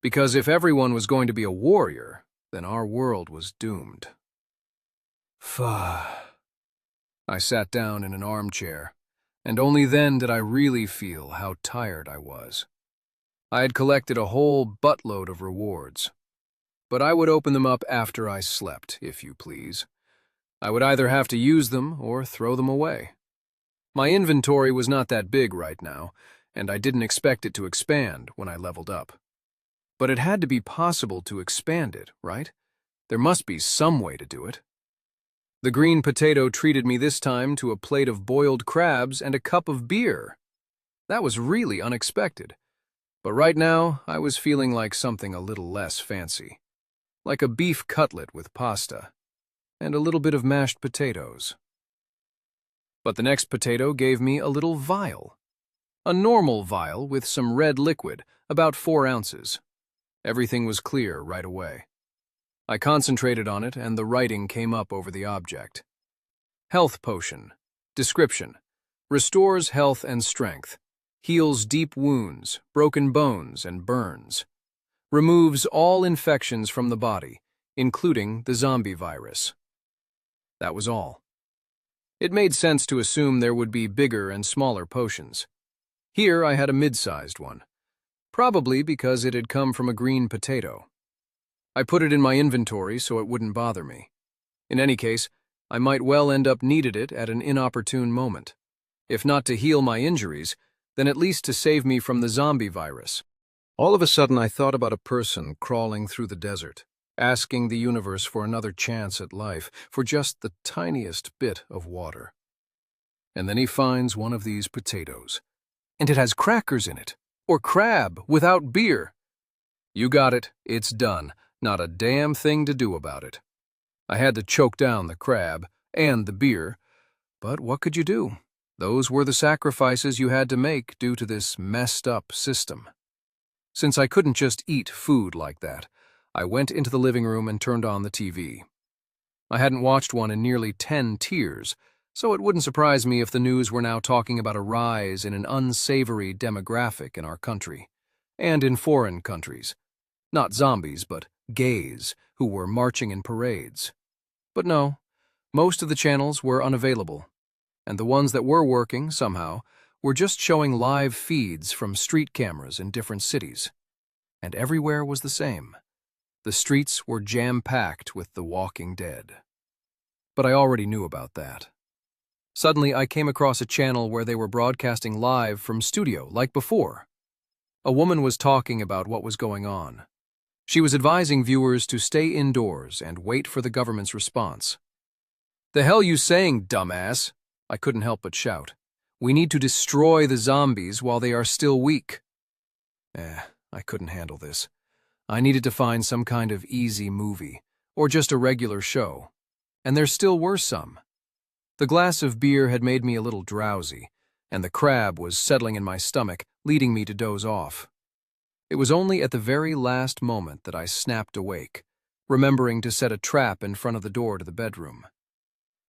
because if everyone was going to be a warrior, then our world was doomed. I sat down in an armchair, and only then did I really feel how tired I was. I had collected a whole buttload of rewards, but I would open them up after I slept, if you please. I would either have to use them or throw them away. My inventory was not that big right now, and I didn't expect it to expand when I leveled up. But it had to be possible to expand it, right? There must be some way to do it. The green potato treated me this time to a plate of boiled crabs and a cup of beer. That was really unexpected. But right now, I was feeling like something a little less fancy. Like a beef cutlet with pasta, and a little bit of mashed potatoes. But the next potato gave me a little vial. A normal vial with some red liquid, about 4 ounces. Everything was clear right away. I concentrated on it, and the writing came up over the object. Health potion. Description. Restores health and strength. Heals deep wounds, broken bones, and burns. Removes all infections from the body, including the zombie virus. That was all. It made sense to assume there would be bigger and smaller potions. Here I had a mid-sized one, probably because it had come from a green potato. I put it in my inventory so it wouldn't bother me. In any case, I might well end up needed it at an inopportune moment. If not to heal my injuries, then at least to save me from the zombie virus. All of a sudden I thought about a person crawling through the desert, asking the universe for another chance at life, for just the tiniest bit of water. And then he finds one of these potatoes. And it has crackers in it, or crab without beer. You got it, it's done. Not a damn thing to do about it. I had to choke down the crab and the beer, but what could you do? Those were the sacrifices you had to make due to this messed-up system. Since I couldn't just eat food like that, I went into the living room and turned on the TV. I hadn't watched one in nearly 10 years, so it wouldn't surprise me if the news were now talking about a rise in an unsavory demographic in our country, and in foreign countries. Not zombies, but gays who were marching in parades. But no, most of the channels were unavailable, and the ones that were working, somehow, were just showing live feeds from street cameras in different cities. And everywhere was the same. The streets were jam-packed with the walking dead. But I already knew about that. Suddenly, I came across a channel where they were broadcasting live from studio, like before. A woman was talking about what was going on. She was advising viewers to stay indoors and wait for the government's response. "The hell you saying, dumbass?" I couldn't help but shout. "We need to destroy the zombies while they are still weak." I couldn't handle this. I needed to find some kind of easy movie, or just a regular show. And there still were some. The glass of beer had made me a little drowsy, and the crab was settling in my stomach, leading me to doze off. It was only at the very last moment that I snapped awake, remembering to set a trap in front of the door to the bedroom.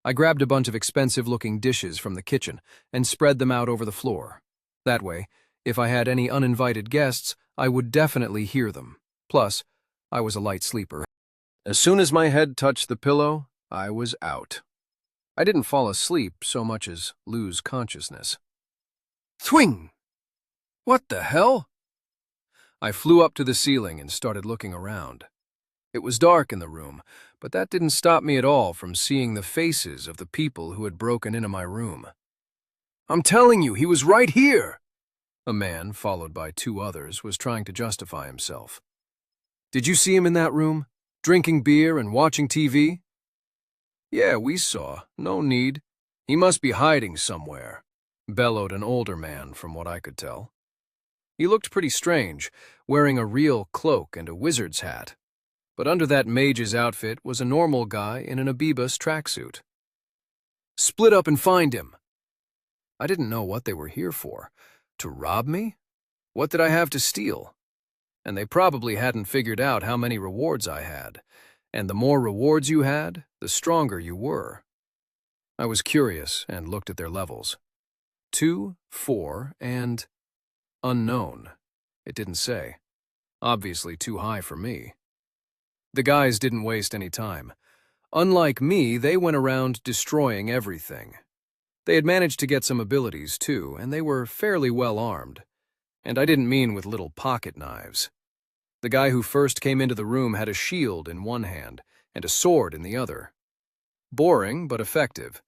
I grabbed a bunch of expensive-looking dishes from the kitchen and spread them out over the floor. That way, if I had any uninvited guests, I would definitely hear them. Plus, I was a light sleeper. As soon as my head touched the pillow, I was out. I didn't fall asleep so much as lose consciousness. Thwing! What the hell? I flew up to the ceiling and started looking around. It was dark in the room, but that didn't stop me at all from seeing the faces of the people who had broken into my room. "I'm telling you, he was right here!" A man, followed by two others, was trying to justify himself. "Did you see him in that room, drinking beer and watching TV?" "Yeah, we saw. No need. He must be hiding somewhere," bellowed an older man from what I could tell. He looked pretty strange, wearing a real cloak and a wizard's hat. But under that mage's outfit was a normal guy in an Abibus tracksuit. "Split up and find him." I didn't know what they were here for. To rob me? What did I have to steal? And they probably hadn't figured out how many rewards I had. And the more rewards you had, the stronger you were. I was curious and looked at their levels. 2, 4, and unknown. It didn't say. Obviously too high for me. The guys didn't waste any time. Unlike me, they went around destroying everything. They had managed to get some abilities, too, and they were fairly well armed. And I didn't mean with little pocket knives. The guy who first came into the room had a shield in one hand and a sword in the other. Boring, but effective.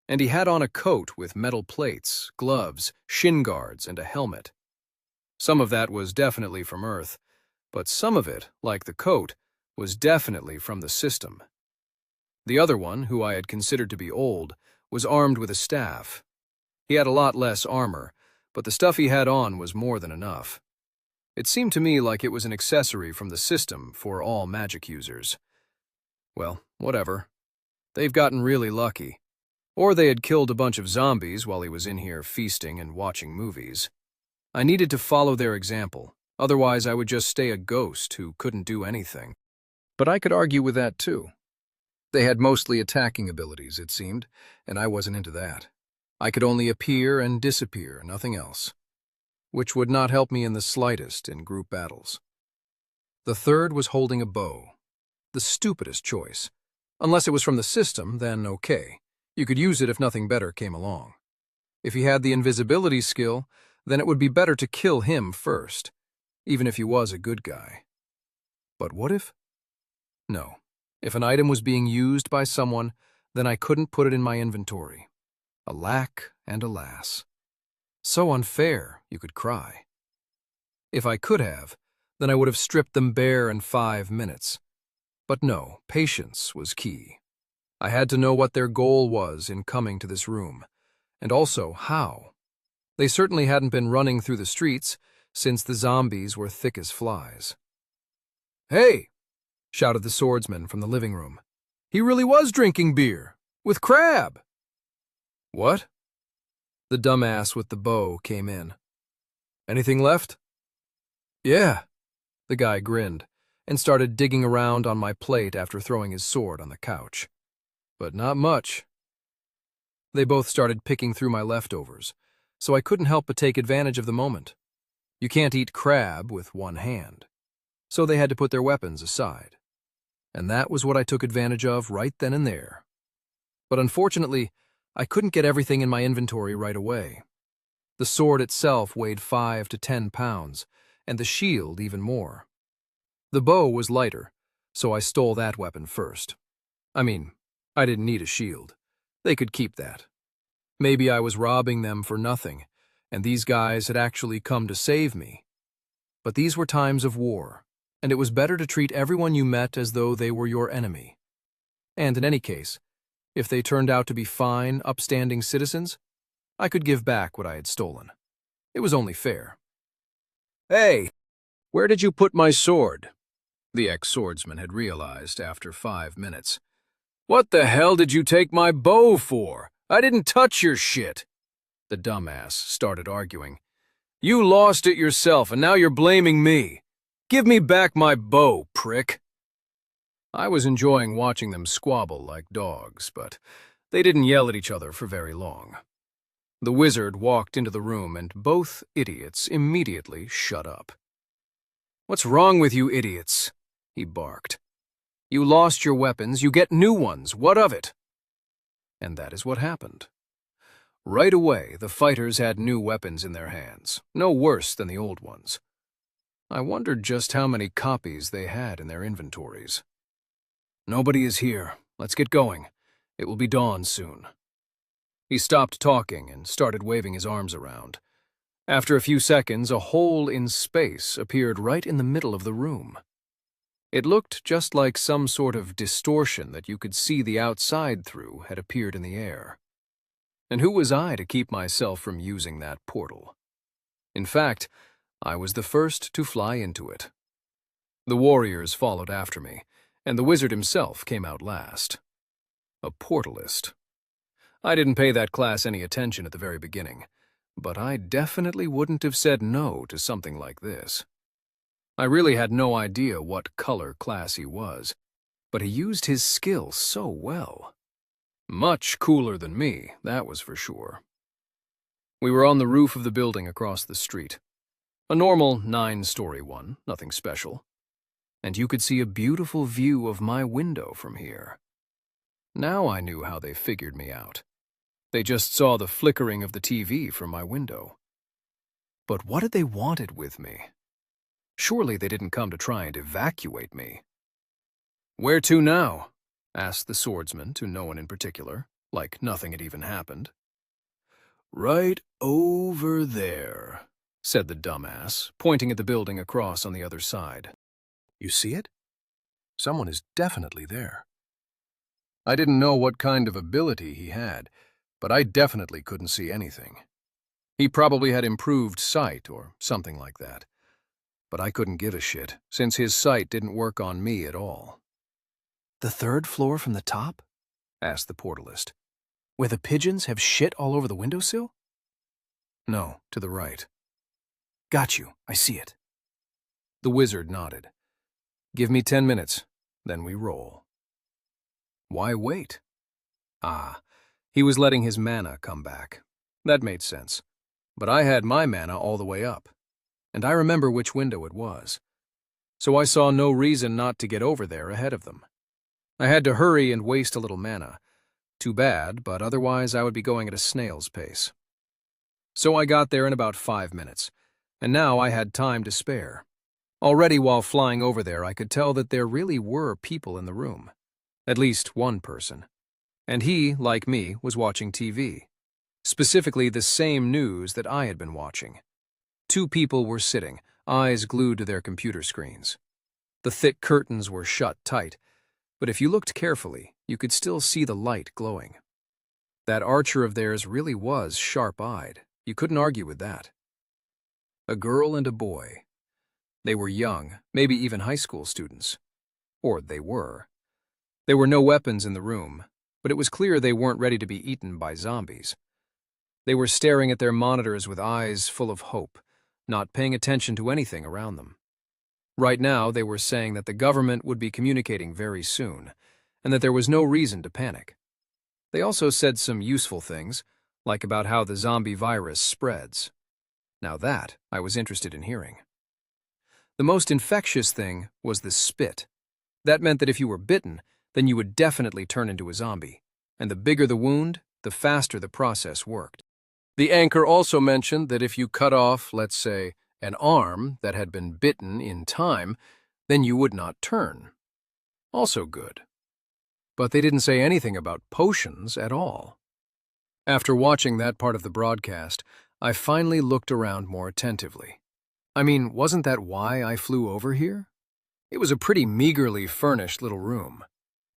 And he had on a coat with metal plates, gloves, shin guards, and a helmet. Some of that was definitely from Earth, but some of it, like the coat, was definitely from the system. The other one, who I had considered to be old, was armed with a staff. He had a lot less armor, but the stuff he had on was more than enough. It seemed to me like it was an accessory from the system for all magic users. Well, whatever. They've gotten really lucky. Or they had killed a bunch of zombies while he was in here feasting and watching movies. I needed to follow their example, otherwise I would just stay a ghost who couldn't do anything. But I could argue with that too. They had mostly attacking abilities, it seemed, and I wasn't into that. I could only appear and disappear, nothing else. Which would not help me in the slightest in group battles. The third was holding a bow. The stupidest choice. Unless it was from the system, then okay. You could use it if nothing better came along. If he had the invisibility skill, then it would be better to kill him first, even if he was a good guy. But what if? No. If an item was being used by someone, then I couldn't put it in my inventory. Alack and alas. So unfair, you could cry. If I could have, then I would have stripped them bare in 5 minutes. But no, patience was key. I had to know what their goal was in coming to this room, and also how. They certainly hadn't been running through the streets, since the zombies were thick as flies. "Hey!" shouted the swordsman from the living room. "He really was drinking beer, with crab!" "What?" The dumbass with the bow came in. "Anything left?" "Yeah." The guy grinned, and started digging around on my plate after throwing his sword on the couch. "But not much." They both started picking through my leftovers, so I couldn't help but take advantage of the moment. You can't eat crab with one hand. So they had to put their weapons aside. And that was what I took advantage of right then and there. But unfortunately, I couldn't get everything in my inventory right away. The sword itself weighed 5 to 10 pounds, and the shield even more. The bow was lighter, so I stole that weapon first. I mean, I didn't need a shield. They could keep that. Maybe I was robbing them for nothing, and these guys had actually come to save me. But these were times of war, and it was better to treat everyone you met as though they were your enemy. And in any case, if they turned out to be fine, upstanding citizens, I could give back what I had stolen. It was only fair. Hey, where did you put my sword? The ex-swordsman had realized after 5 minutes. What the hell did you take my bow for? I didn't touch your shit. The dumbass started arguing. You lost it yourself, and now you're blaming me. Give me back my bow, prick. I was enjoying watching them squabble like dogs, but they didn't yell at each other for very long. The wizard walked into the room, and both idiots immediately shut up. What's wrong with you idiots? He barked. You lost your weapons, you get new ones, what of it? And that is what happened. Right away, the fighters had new weapons in their hands, no worse than the old ones. I wondered just how many copies they had in their inventories. Nobody is here. Let's get going. It will be dawn soon. He stopped talking and started waving his arms around. After a few seconds, a hole in space appeared right in the middle of the room. It looked just like some sort of distortion that you could see the outside through had appeared in the air. And who was I to keep myself from using that portal? In fact, I was the first to fly into it. The warriors followed after me, and the wizard himself came out last. A portalist. I didn't pay that class any attention at the very beginning, but I definitely wouldn't have said no to something like this. I really had no idea what color class he was, but he used his skill so well. Much cooler than me, that was for sure. We were on the roof of the building across the street. A normal 9-story one, nothing special. And you could see a beautiful view of my window from here. Now I knew how they figured me out. They just saw the flickering of the TV from my window. But what had they wanted with me? Surely they didn't come to try and evacuate me. "Where to now?" asked the swordsman to no one in particular, like nothing had even happened. "Right over there," said the dumbass, pointing at the building across on the other side. You see it? Someone is definitely there. I didn't know what kind of ability he had, but I definitely couldn't see anything. He probably had improved sight or something like that. But I couldn't give a shit, since his sight didn't work on me at all. The 3rd floor from the top? Asked the portalist. Where the pigeons have shit all over the windowsill? No, to the right. Got you, I see it. The wizard nodded. Give me 10 minutes, then we roll. Why wait? Ah, he was letting his mana come back. That made sense. But I had my mana all the way up, and I remember which window it was. So I saw no reason not to get over there ahead of them. I had to hurry and waste a little mana. Too bad, but otherwise I would be going at a snail's pace. So I got there in about 5 minutes, and now I had time to spare. Already while flying over there, I could tell that there really were people in the room. At least one person. And he, like me, was watching TV. Specifically the same news that I had been watching. 2 people were sitting, eyes glued to their computer screens. The thick curtains were shut tight, but if you looked carefully, you could still see the light glowing. That archer of theirs really was sharp-eyed. You couldn't argue with that. A girl and a boy. They were young, maybe even high school students. Or they were. There were no weapons in the room, but it was clear they weren't ready to be eaten by zombies. They were staring at their monitors with eyes full of hope, not paying attention to anything around them. Right now, they were saying that the government would be communicating very soon, and that there was no reason to panic. They also said some useful things, like about how the zombie virus spreads. Now that I was interested in hearing. The most infectious thing was the spit. That meant that if you were bitten, then you would definitely turn into a zombie, and the bigger the wound, the faster the process worked. The anchor also mentioned that if you cut off, let's say, an arm that had been bitten in time, then you would not turn. Also good. But they didn't say anything about potions at all. After watching that part of the broadcast, I finally looked around more attentively. I mean, wasn't that why I flew over here? It was a pretty meagerly furnished little room.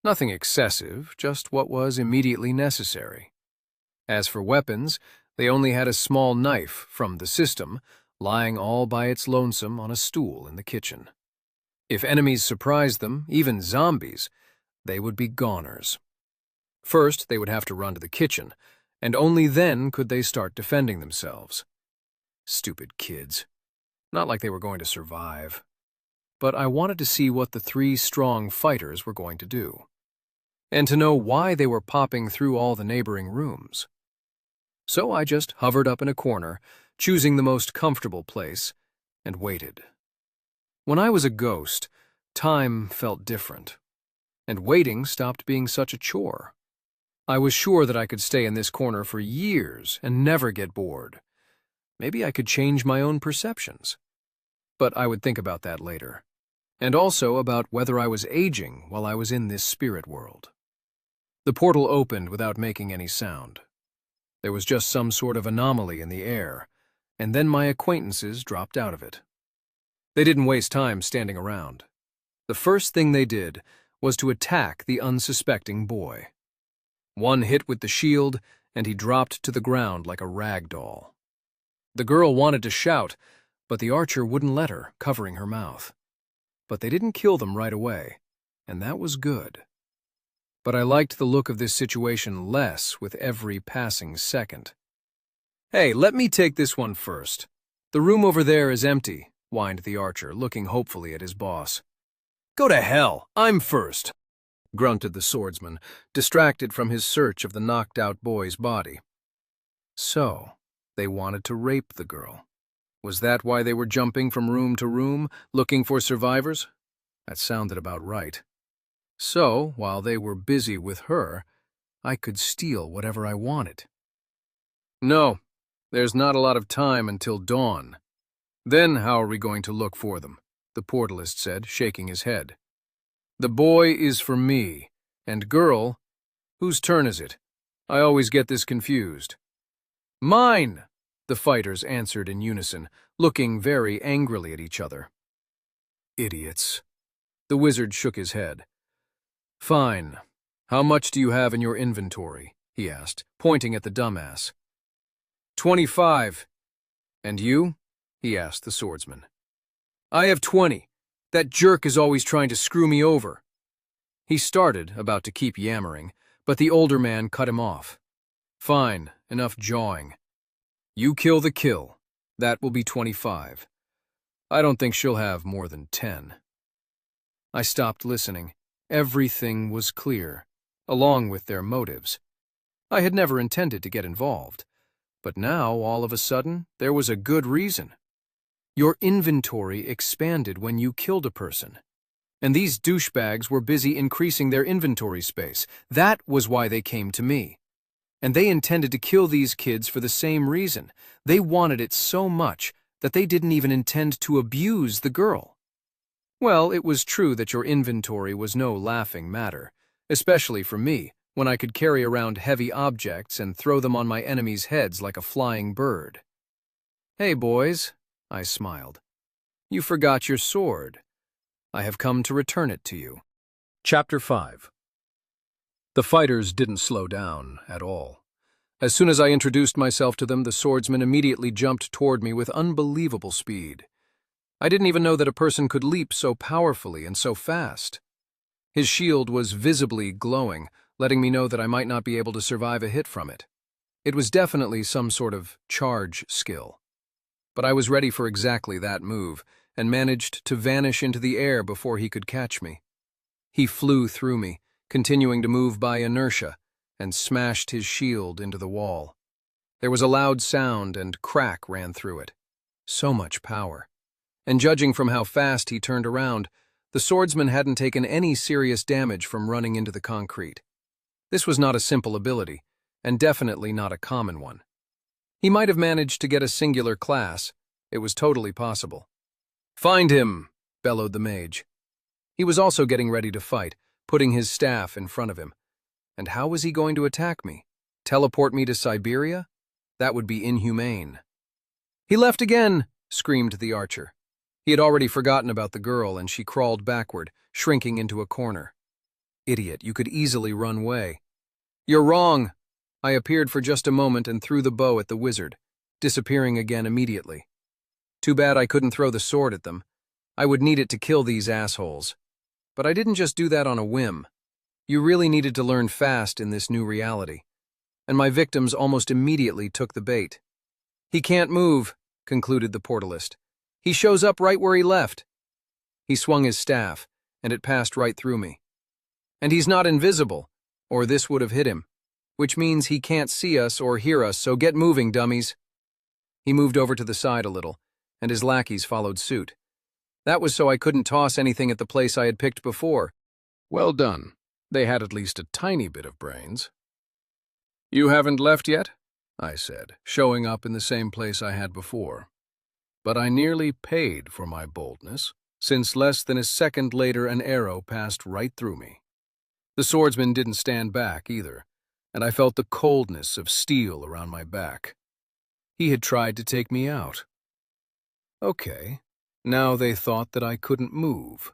Nothing excessive, just what was immediately necessary. As for weapons, they only had a small knife from the system, lying all by its lonesome on a stool in the kitchen. If enemies surprised them, even zombies, they would be goners. First, they would have to run to the kitchen, and only then could they start defending themselves. Stupid kids. Not like they were going to survive. But I wanted to see what the 3 strong fighters were going to do, and to know why they were popping through all the neighboring rooms. So I just hovered up in a corner, choosing the most comfortable place, and waited. When I was a ghost, time felt different, and waiting stopped being such a chore. I was sure that I could stay in this corner for years and never get bored. Maybe I could change my own perceptions. But I would think about that later, and also about whether I was aging while I was in this spirit world. The portal opened without making any sound. There was just some sort of anomaly in the air, and then my acquaintances dropped out of it. They didn't waste time standing around. The first thing they did was to attack the unsuspecting boy. One hit with the shield, and he dropped to the ground like a rag doll. The girl wanted to shout, but the archer wouldn't let her, covering her mouth. But they didn't kill them right away, and that was good. But I liked the look of this situation less with every passing second. "Hey, let me take this one first. The room over there is empty," whined the archer, looking hopefully at his boss. "Go to hell, I'm first," grunted the swordsman, distracted from his search of the knocked-out boy's body. So, they wanted to rape the girl. Was that why they were jumping from room to room, looking for survivors? That sounded about right. So, while they were busy with her, I could steal whatever I wanted. "No, there's not a lot of time until dawn. Then how are we going to look for them?" the portalist said, shaking his head. "The boy is for me, and girl, whose turn is it? I always get this confused." "Mine!" the fighters answered in unison, looking very angrily at each other. "Idiots." The wizard shook his head. "Fine. How much do you have in your inventory?" he asked, pointing at the dumbass. 25. "And you?" he asked the swordsman. "I have 20. That jerk is always trying to screw me over." He started, about to keep yammering, but the older man cut him off. "Fine, enough jawing. You kill the kill. That will be 25. I don't think she'll have more than 10. I stopped listening. Everything was clear, along with their motives. I had never intended to get involved, but now, all of a sudden, there was a good reason. Your inventory expanded when you killed a person, and these douchebags were busy increasing their inventory space. That was why they came to me. And they intended to kill these kids for the same reason. They wanted it so much that they didn't even intend to abuse the girl. Well, it was true that your inventory was no laughing matter, especially for me, when I could carry around heavy objects and throw them on my enemies' heads like a flying bird. "Hey, boys," I smiled. "You forgot your sword. I have come to return it to you." Chapter 5. The fighters didn't slow down at all. As soon as I introduced myself to them, the swordsman immediately jumped toward me with unbelievable speed. I didn't even know that a person could leap so powerfully and so fast. His shield was visibly glowing, letting me know that I might not be able to survive a hit from it. It was definitely some sort of charge skill. But I was ready for exactly that move, and managed to vanish into the air before he could catch me. He flew through me, continuing to move by inertia, and smashed his shield into the wall. There was a loud sound, and crack ran through it. So much power. And judging from how fast he turned around, the swordsman hadn't taken any serious damage from running into the concrete. This was not a simple ability, and definitely not a common one. He might have managed to get a singular class. It was totally possible. "Find him!" bellowed the mage. He was also getting ready to fight, putting his staff in front of him. And how was he going to attack me? Teleport me to Siberia? That would be inhumane. "He left again!" screamed the archer. He had already forgotten about the girl, and she crawled backward, shrinking into a corner. "Idiot, you could easily run away." "You're wrong!" I appeared for just a moment and threw the bow at the wizard, disappearing again immediately. Too bad I couldn't throw the sword at them. I would need it to kill these assholes. But I didn't just do that on a whim. You really needed to learn fast in this new reality. And my victims almost immediately took the bait. "He can't move," concluded the portalist. "He shows up right where he left." He swung his staff, and it passed right through me. "And he's not invisible, or this would have hit him, which means he can't see us or hear us, so get moving, dummies." He moved over to the side a little, and his lackeys followed suit. That was so I couldn't toss anything at the place I had picked before. Well done. They had at least a tiny bit of brains. "You haven't left yet?" I said, showing up in the same place I had before. But I nearly paid for my boldness, since less than a second later an arrow passed right through me. The swordsman didn't stand back either, and I felt the coldness of steel around my back. He had tried to take me out. Okay, now they thought that I couldn't move.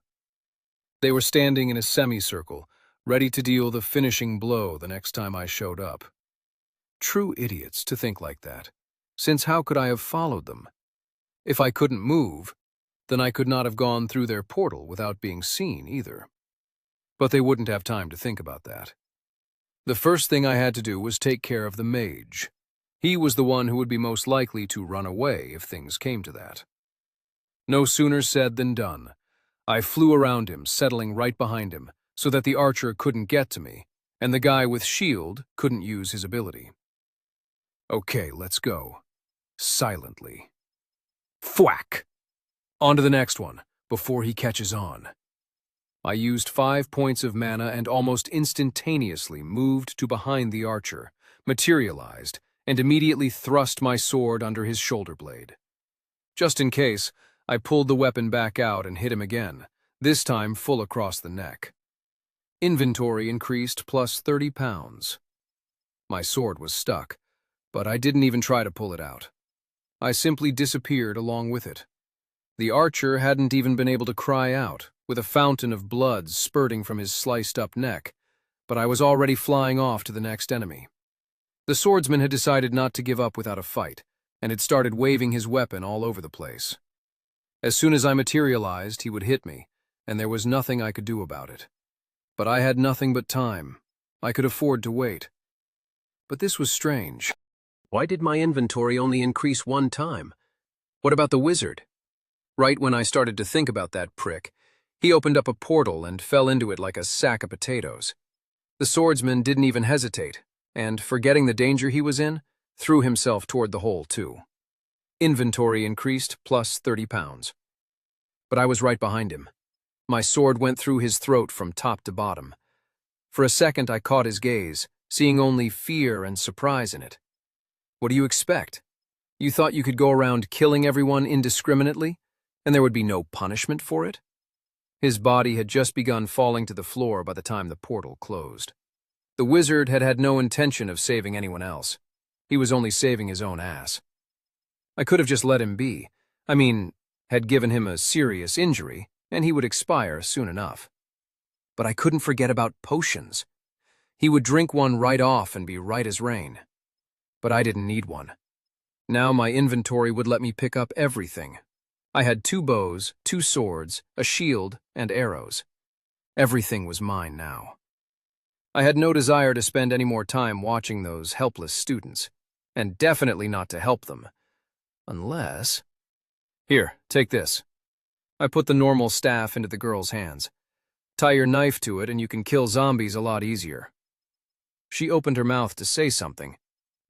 They were standing in a semicircle, ready to deal the finishing blow the next time I showed up. True idiots to think like that, since how could I have followed them? If I couldn't move, then I could not have gone through their portal without being seen either. But they wouldn't have time to think about that. The first thing I had to do was take care of the mage. He was the one who would be most likely to run away if things came to that. No sooner said than done. I flew around him, settling right behind him, so that the archer couldn't get to me, and the guy with shield couldn't use his ability. Okay, let's go. Silently. Thwack! On to the next one, before he catches on. I used 5 points of mana and almost instantaneously moved to behind the archer, materialized, and immediately thrust my sword under his shoulder blade. Just in case, I pulled the weapon back out and hit him again, this time full across the neck. Inventory increased plus 30 pounds. My sword was stuck, but I didn't even try to pull it out. I simply disappeared along with it. The archer hadn't even been able to cry out, with a fountain of blood spurting from his sliced-up neck, but I was already flying off to the next enemy. The swordsman had decided not to give up without a fight, and had started waving his weapon all over the place. As soon as I materialized, he would hit me, and there was nothing I could do about it. But I had nothing but time. I could afford to wait. But this was strange. Why did my inventory only increase 1 time? What about the wizard? Right when I started to think about that prick, he opened up a portal and fell into it like a sack of potatoes. The swordsman didn't even hesitate, and, forgetting the danger he was in, threw himself toward the hole too. Inventory increased plus 30 pounds. But I was right behind him. My sword went through his throat from top to bottom. For a second I caught his gaze, seeing only fear and surprise in it. What do you expect? You thought you could go around killing everyone indiscriminately, and there would be no punishment for it? His body had just begun falling to the floor by the time the portal closed. The wizard had had no intention of saving anyone else. He was only saving his own ass. I could have just let him be. Had given him a serious injury, and he would expire soon enough. But I couldn't forget about potions. He would drink one right off and be right as rain. But I didn't need one. Now my inventory would let me pick up everything. I had 2 bows, 2 swords, a shield, and arrows. Everything was mine now. I had no desire to spend any more time watching those helpless students, and definitely not to help them. Unless... Here, take this. I put the normal staff into the girl's hands. Tie your knife to it and you can kill zombies a lot easier. She opened her mouth to say something,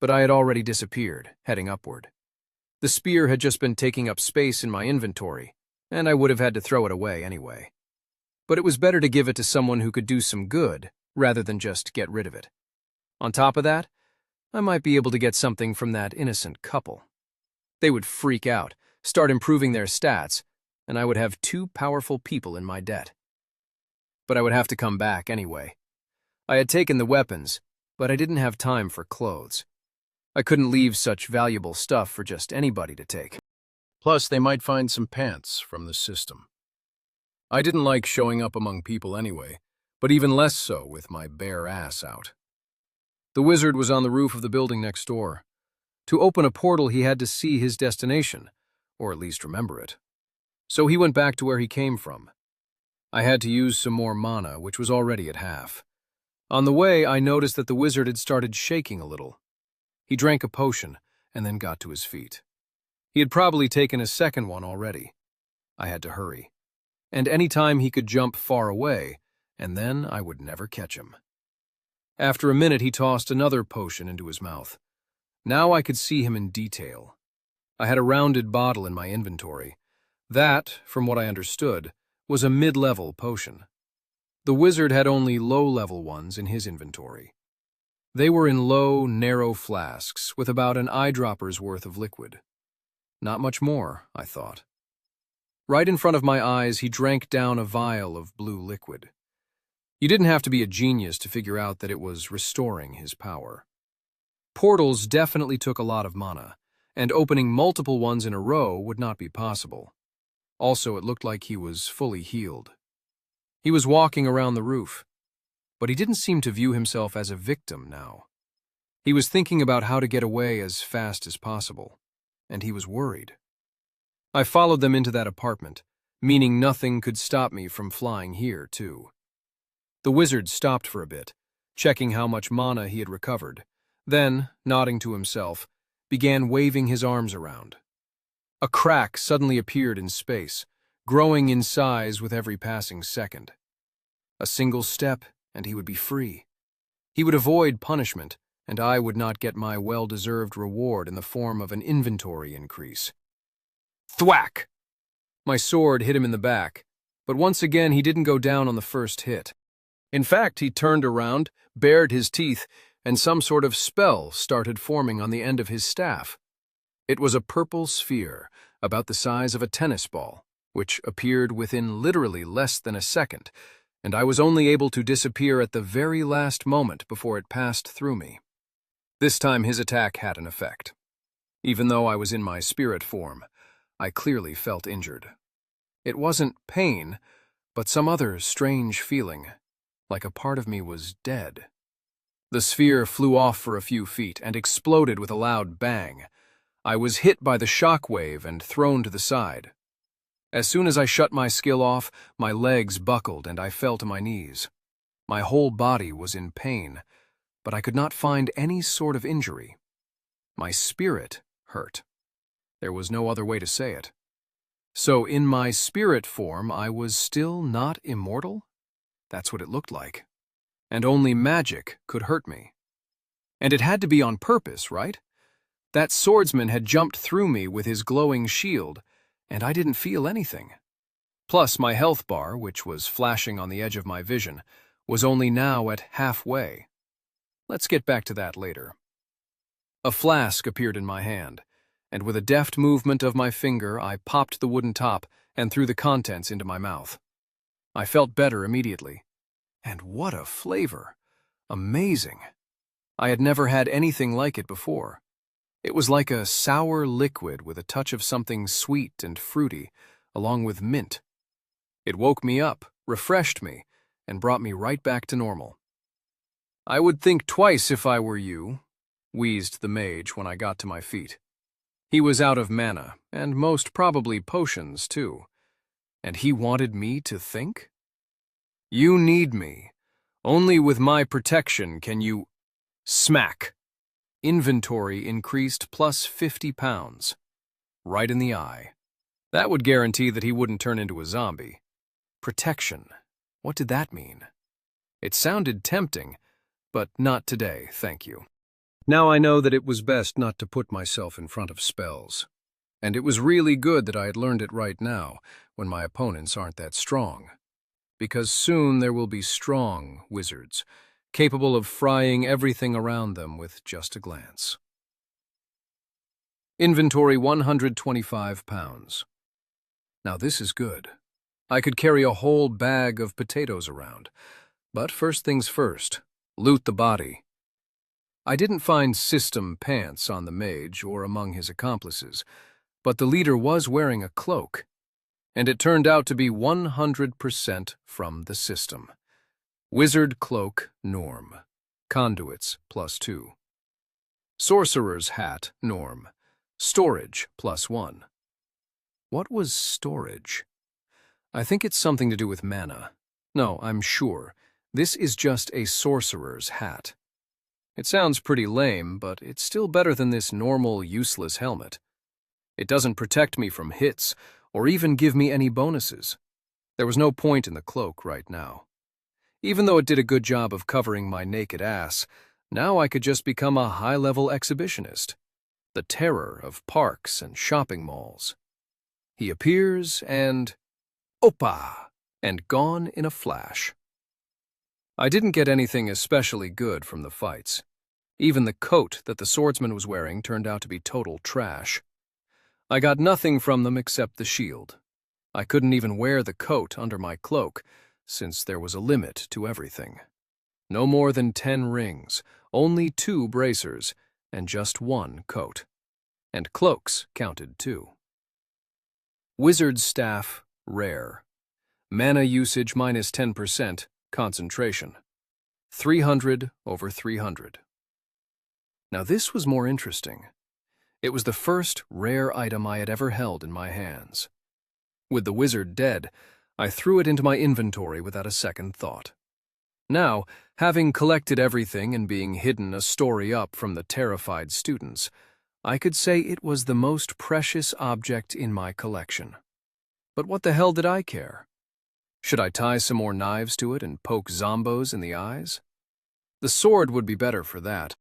but I had already disappeared, heading upward. The spear had just been taking up space in my inventory, and I would have had to throw it away anyway. But it was better to give it to someone who could do some good, rather than just get rid of it. On top of that, I might be able to get something from that innocent couple. They would freak out, start improving their stats, and I would have 2 powerful people in my debt. But I would have to come back anyway. I had taken the weapons, but I didn't have time for clothes. I couldn't leave such valuable stuff for just anybody to take. Plus, they might find some pants from the system. I didn't like showing up among people anyway, but even less so with my bare ass out. The wizard was on the roof of the building next door. To open a portal, he had to see his destination, or at least remember it. So he went back to where he came from. I had to use some more mana, which was already at half. On the way, I noticed that the wizard had started shaking a little. He drank a potion, and then got to his feet. He had probably taken a second one already. I had to hurry. And any time he could jump far away, and then I would never catch him. After a minute, he tossed another potion into his mouth. Now I could see him in detail. I had a rounded bottle in my inventory. That, from what I understood, was a mid-level potion. The wizard had only low-level ones in his inventory. They were in low, narrow flasks with about an eyedropper's worth of liquid. Not much more, I thought. Right in front of my eyes, he drank down a vial of blue liquid. You didn't have to be a genius to figure out that it was restoring his power. Portals definitely took a lot of mana, and opening multiple ones in a row would not be possible. Also, it looked like he was fully healed. He was walking around the roof, but he didn't seem to view himself as a victim now. He was thinking about how to get away as fast as possible, and he was worried. I followed them into that apartment, meaning nothing could stop me from flying here, too. The wizard stopped for a bit, checking how much mana he had recovered, then, nodding to himself, began waving his arms around. A crack suddenly appeared in space, growing in size with every passing second. A single step, and he would be free. He would avoid punishment, and I would not get my well-deserved reward in the form of an inventory increase. Thwack! My sword hit him in the back, but once again he didn't go down on the first hit. In fact, he turned around, bared his teeth, and some sort of spell started forming on the end of his staff. It was a purple sphere, about the size of a tennis ball, which appeared within literally less than a second, and I was only able to disappear at the very last moment before it passed through me. This time his attack had an effect. Even though I was in my spirit form, I clearly felt injured. It wasn't pain, but some other strange feeling, like a part of me was dead. The sphere flew off for a few feet and exploded with a loud bang. I was hit by the shock wave and thrown to the side. As soon as I shut my skill off, my legs buckled and I fell to my knees. My whole body was in pain, but I could not find any sort of injury. My spirit hurt. There was no other way to say it. So in my spirit form, I was still not immortal? That's what it looked like. And only magic could hurt me. And it had to be on purpose, right? That swordsman had jumped through me with his glowing shield, and I didn't feel anything. Plus, my health bar, which was flashing on the edge of my vision, was only now at halfway. Let's get back to that later. A flask appeared in my hand, and with a deft movement of my finger, I popped the wooden top and threw the contents into my mouth. I felt better immediately. And what a flavor! Amazing! I had never had anything like it before. It was like a sour liquid with a touch of something sweet and fruity, along with mint. It woke me up, refreshed me, and brought me right back to normal. "I would think twice if I were you," wheezed the mage when I got to my feet. He was out of mana, and most probably potions, too. And he wanted me to think? "You need me. Only with my protection can you—" Smack! Inventory increased plus 50 pounds. Right in the eye. That would guarantee that he wouldn't turn into a zombie. Protection. What did that mean? It sounded tempting, but not today, thank you. Now I know that it was best not to put myself in front of spells. And it was really good that I had learned it right now, when my opponents aren't that strong. Because soon there will be strong wizards, capable of frying everything around them with just a glance. Inventory 125 pounds. Now this is good. I could carry a whole bag of potatoes around. But first things first, loot the body. I didn't find system pants on the mage or among his accomplices, but the leader was wearing a cloak, and it turned out to be 100% from the system. Wizard cloak norm. Conduits +2. Sorcerer's hat norm. Storage +1. What was storage? I think it's something to do with mana. No, I'm sure. This is just a sorcerer's hat. It sounds pretty lame, but it's still better than this normal, useless helmet. It doesn't protect me from hits, or even give me any bonuses. There was no point in the cloak right now. Even though it did a good job of covering my naked ass, now I could just become a high-level exhibitionist. The terror of parks and shopping malls. He appears and... Opa! And gone in a flash. I didn't get anything especially good from the fights. Even the coat that the swordsman was wearing turned out to be total trash. I got nothing from them except the shield. I couldn't even wear the coat under my cloak, since there was a limit to everything. No more than 10 rings, only 2 bracers, and just 1 coat. And cloaks counted too. Wizard's staff, rare. Mana usage -10%, concentration. 300 over 300. Now this was more interesting. It was the first rare item I had ever held in my hands. With the wizard dead, I threw it into my inventory without a second thought. Now, having collected everything and being hidden a story up from the terrified students, I could say it was the most precious object in my collection. But what the hell did I care? Should I tie some more knives to it and poke zombos in the eyes? The sword would be better for that,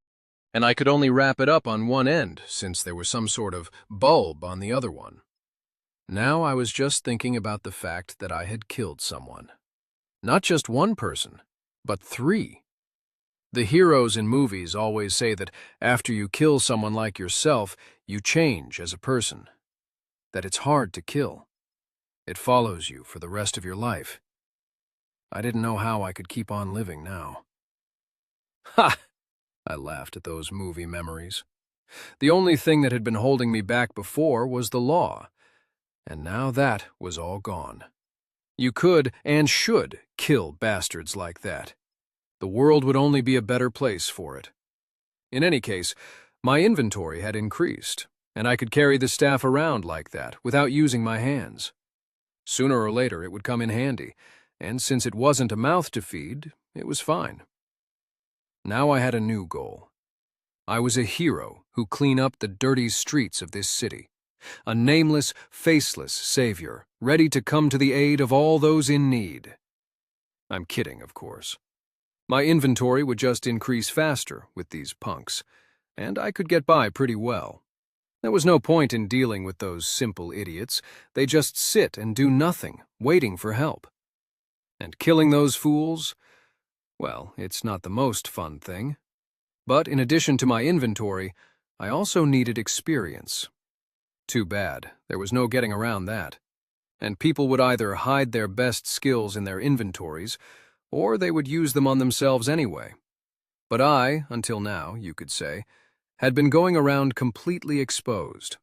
and I could only wrap it up on one end since there was some sort of bulb on the other one. Now I was just thinking about the fact that I had killed someone. Not just one person, but 3. The heroes in movies always say that after you kill someone like yourself, you change as a person. That it's hard to kill. It follows you for the rest of your life. I didn't know how I could keep on living now. Ha! I laughed at those movie memories. The only thing that had been holding me back before was the law, and now that was all gone. You could and should kill bastards like that. The world would only be a better place for it. In any case, my inventory had increased, and I could carry the staff around like that without using my hands. Sooner or later it would come in handy, and since it wasn't a mouth to feed, it was fine. Now I had a new goal. I was a hero who cleaned up the dirty streets of this city. A nameless, faceless savior, ready to come to the aid of all those in need. I'm kidding, of course. My inventory would just increase faster with these punks, and I could get by pretty well. There was no point in dealing with those simple idiots. They just sit and do nothing, waiting for help. And killing those fools? Well, it's not the most fun thing. But in addition to my inventory, I also needed experience. Too bad, there was no getting around that. And people would either hide their best skills in their inventories, or they would use them on themselves anyway. But I, until now, you could say, had been going around completely exposed.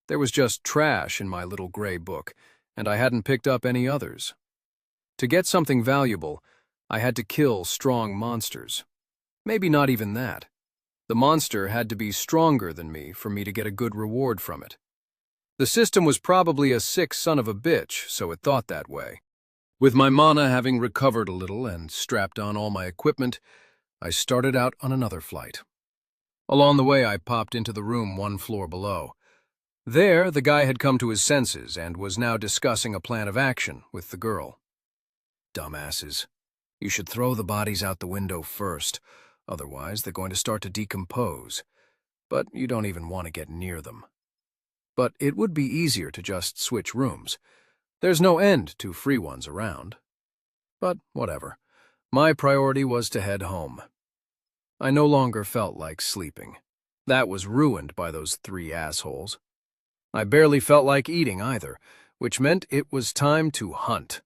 There was just trash in my little gray book, and I hadn't picked up any others. To get something valuable, I had to kill strong monsters. Maybe not even that. The monster had to be stronger than me for me to get a good reward from it. The system was probably a sick son of a bitch, so it thought that way. With my mana having recovered a little and strapped on all my equipment, I started out on another flight. Along the way, I popped into the room 1 floor below. There, the guy had come to his senses and was now discussing a plan of action with the girl. Dumbasses. You should throw the bodies out the window first, otherwise they're going to start to decompose. But you don't even want to get near them. But it would be easier to just switch rooms. There's no end to free ones around. But whatever. My priority was to head home. I no longer felt like sleeping. That was ruined by those 3 assholes. I barely felt like eating either, which meant it was time to hunt.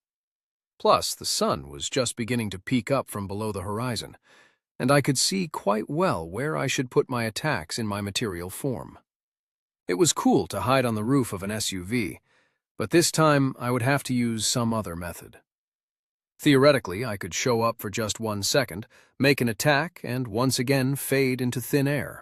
Plus, the sun was just beginning to peek up from below the horizon, and I could see quite well where I should put my attacks in my material form. It was cool to hide on the roof of an SUV, but this time I would have to use some other method. Theoretically, I could show up for just 1 second, make an attack, and once again fade into thin air.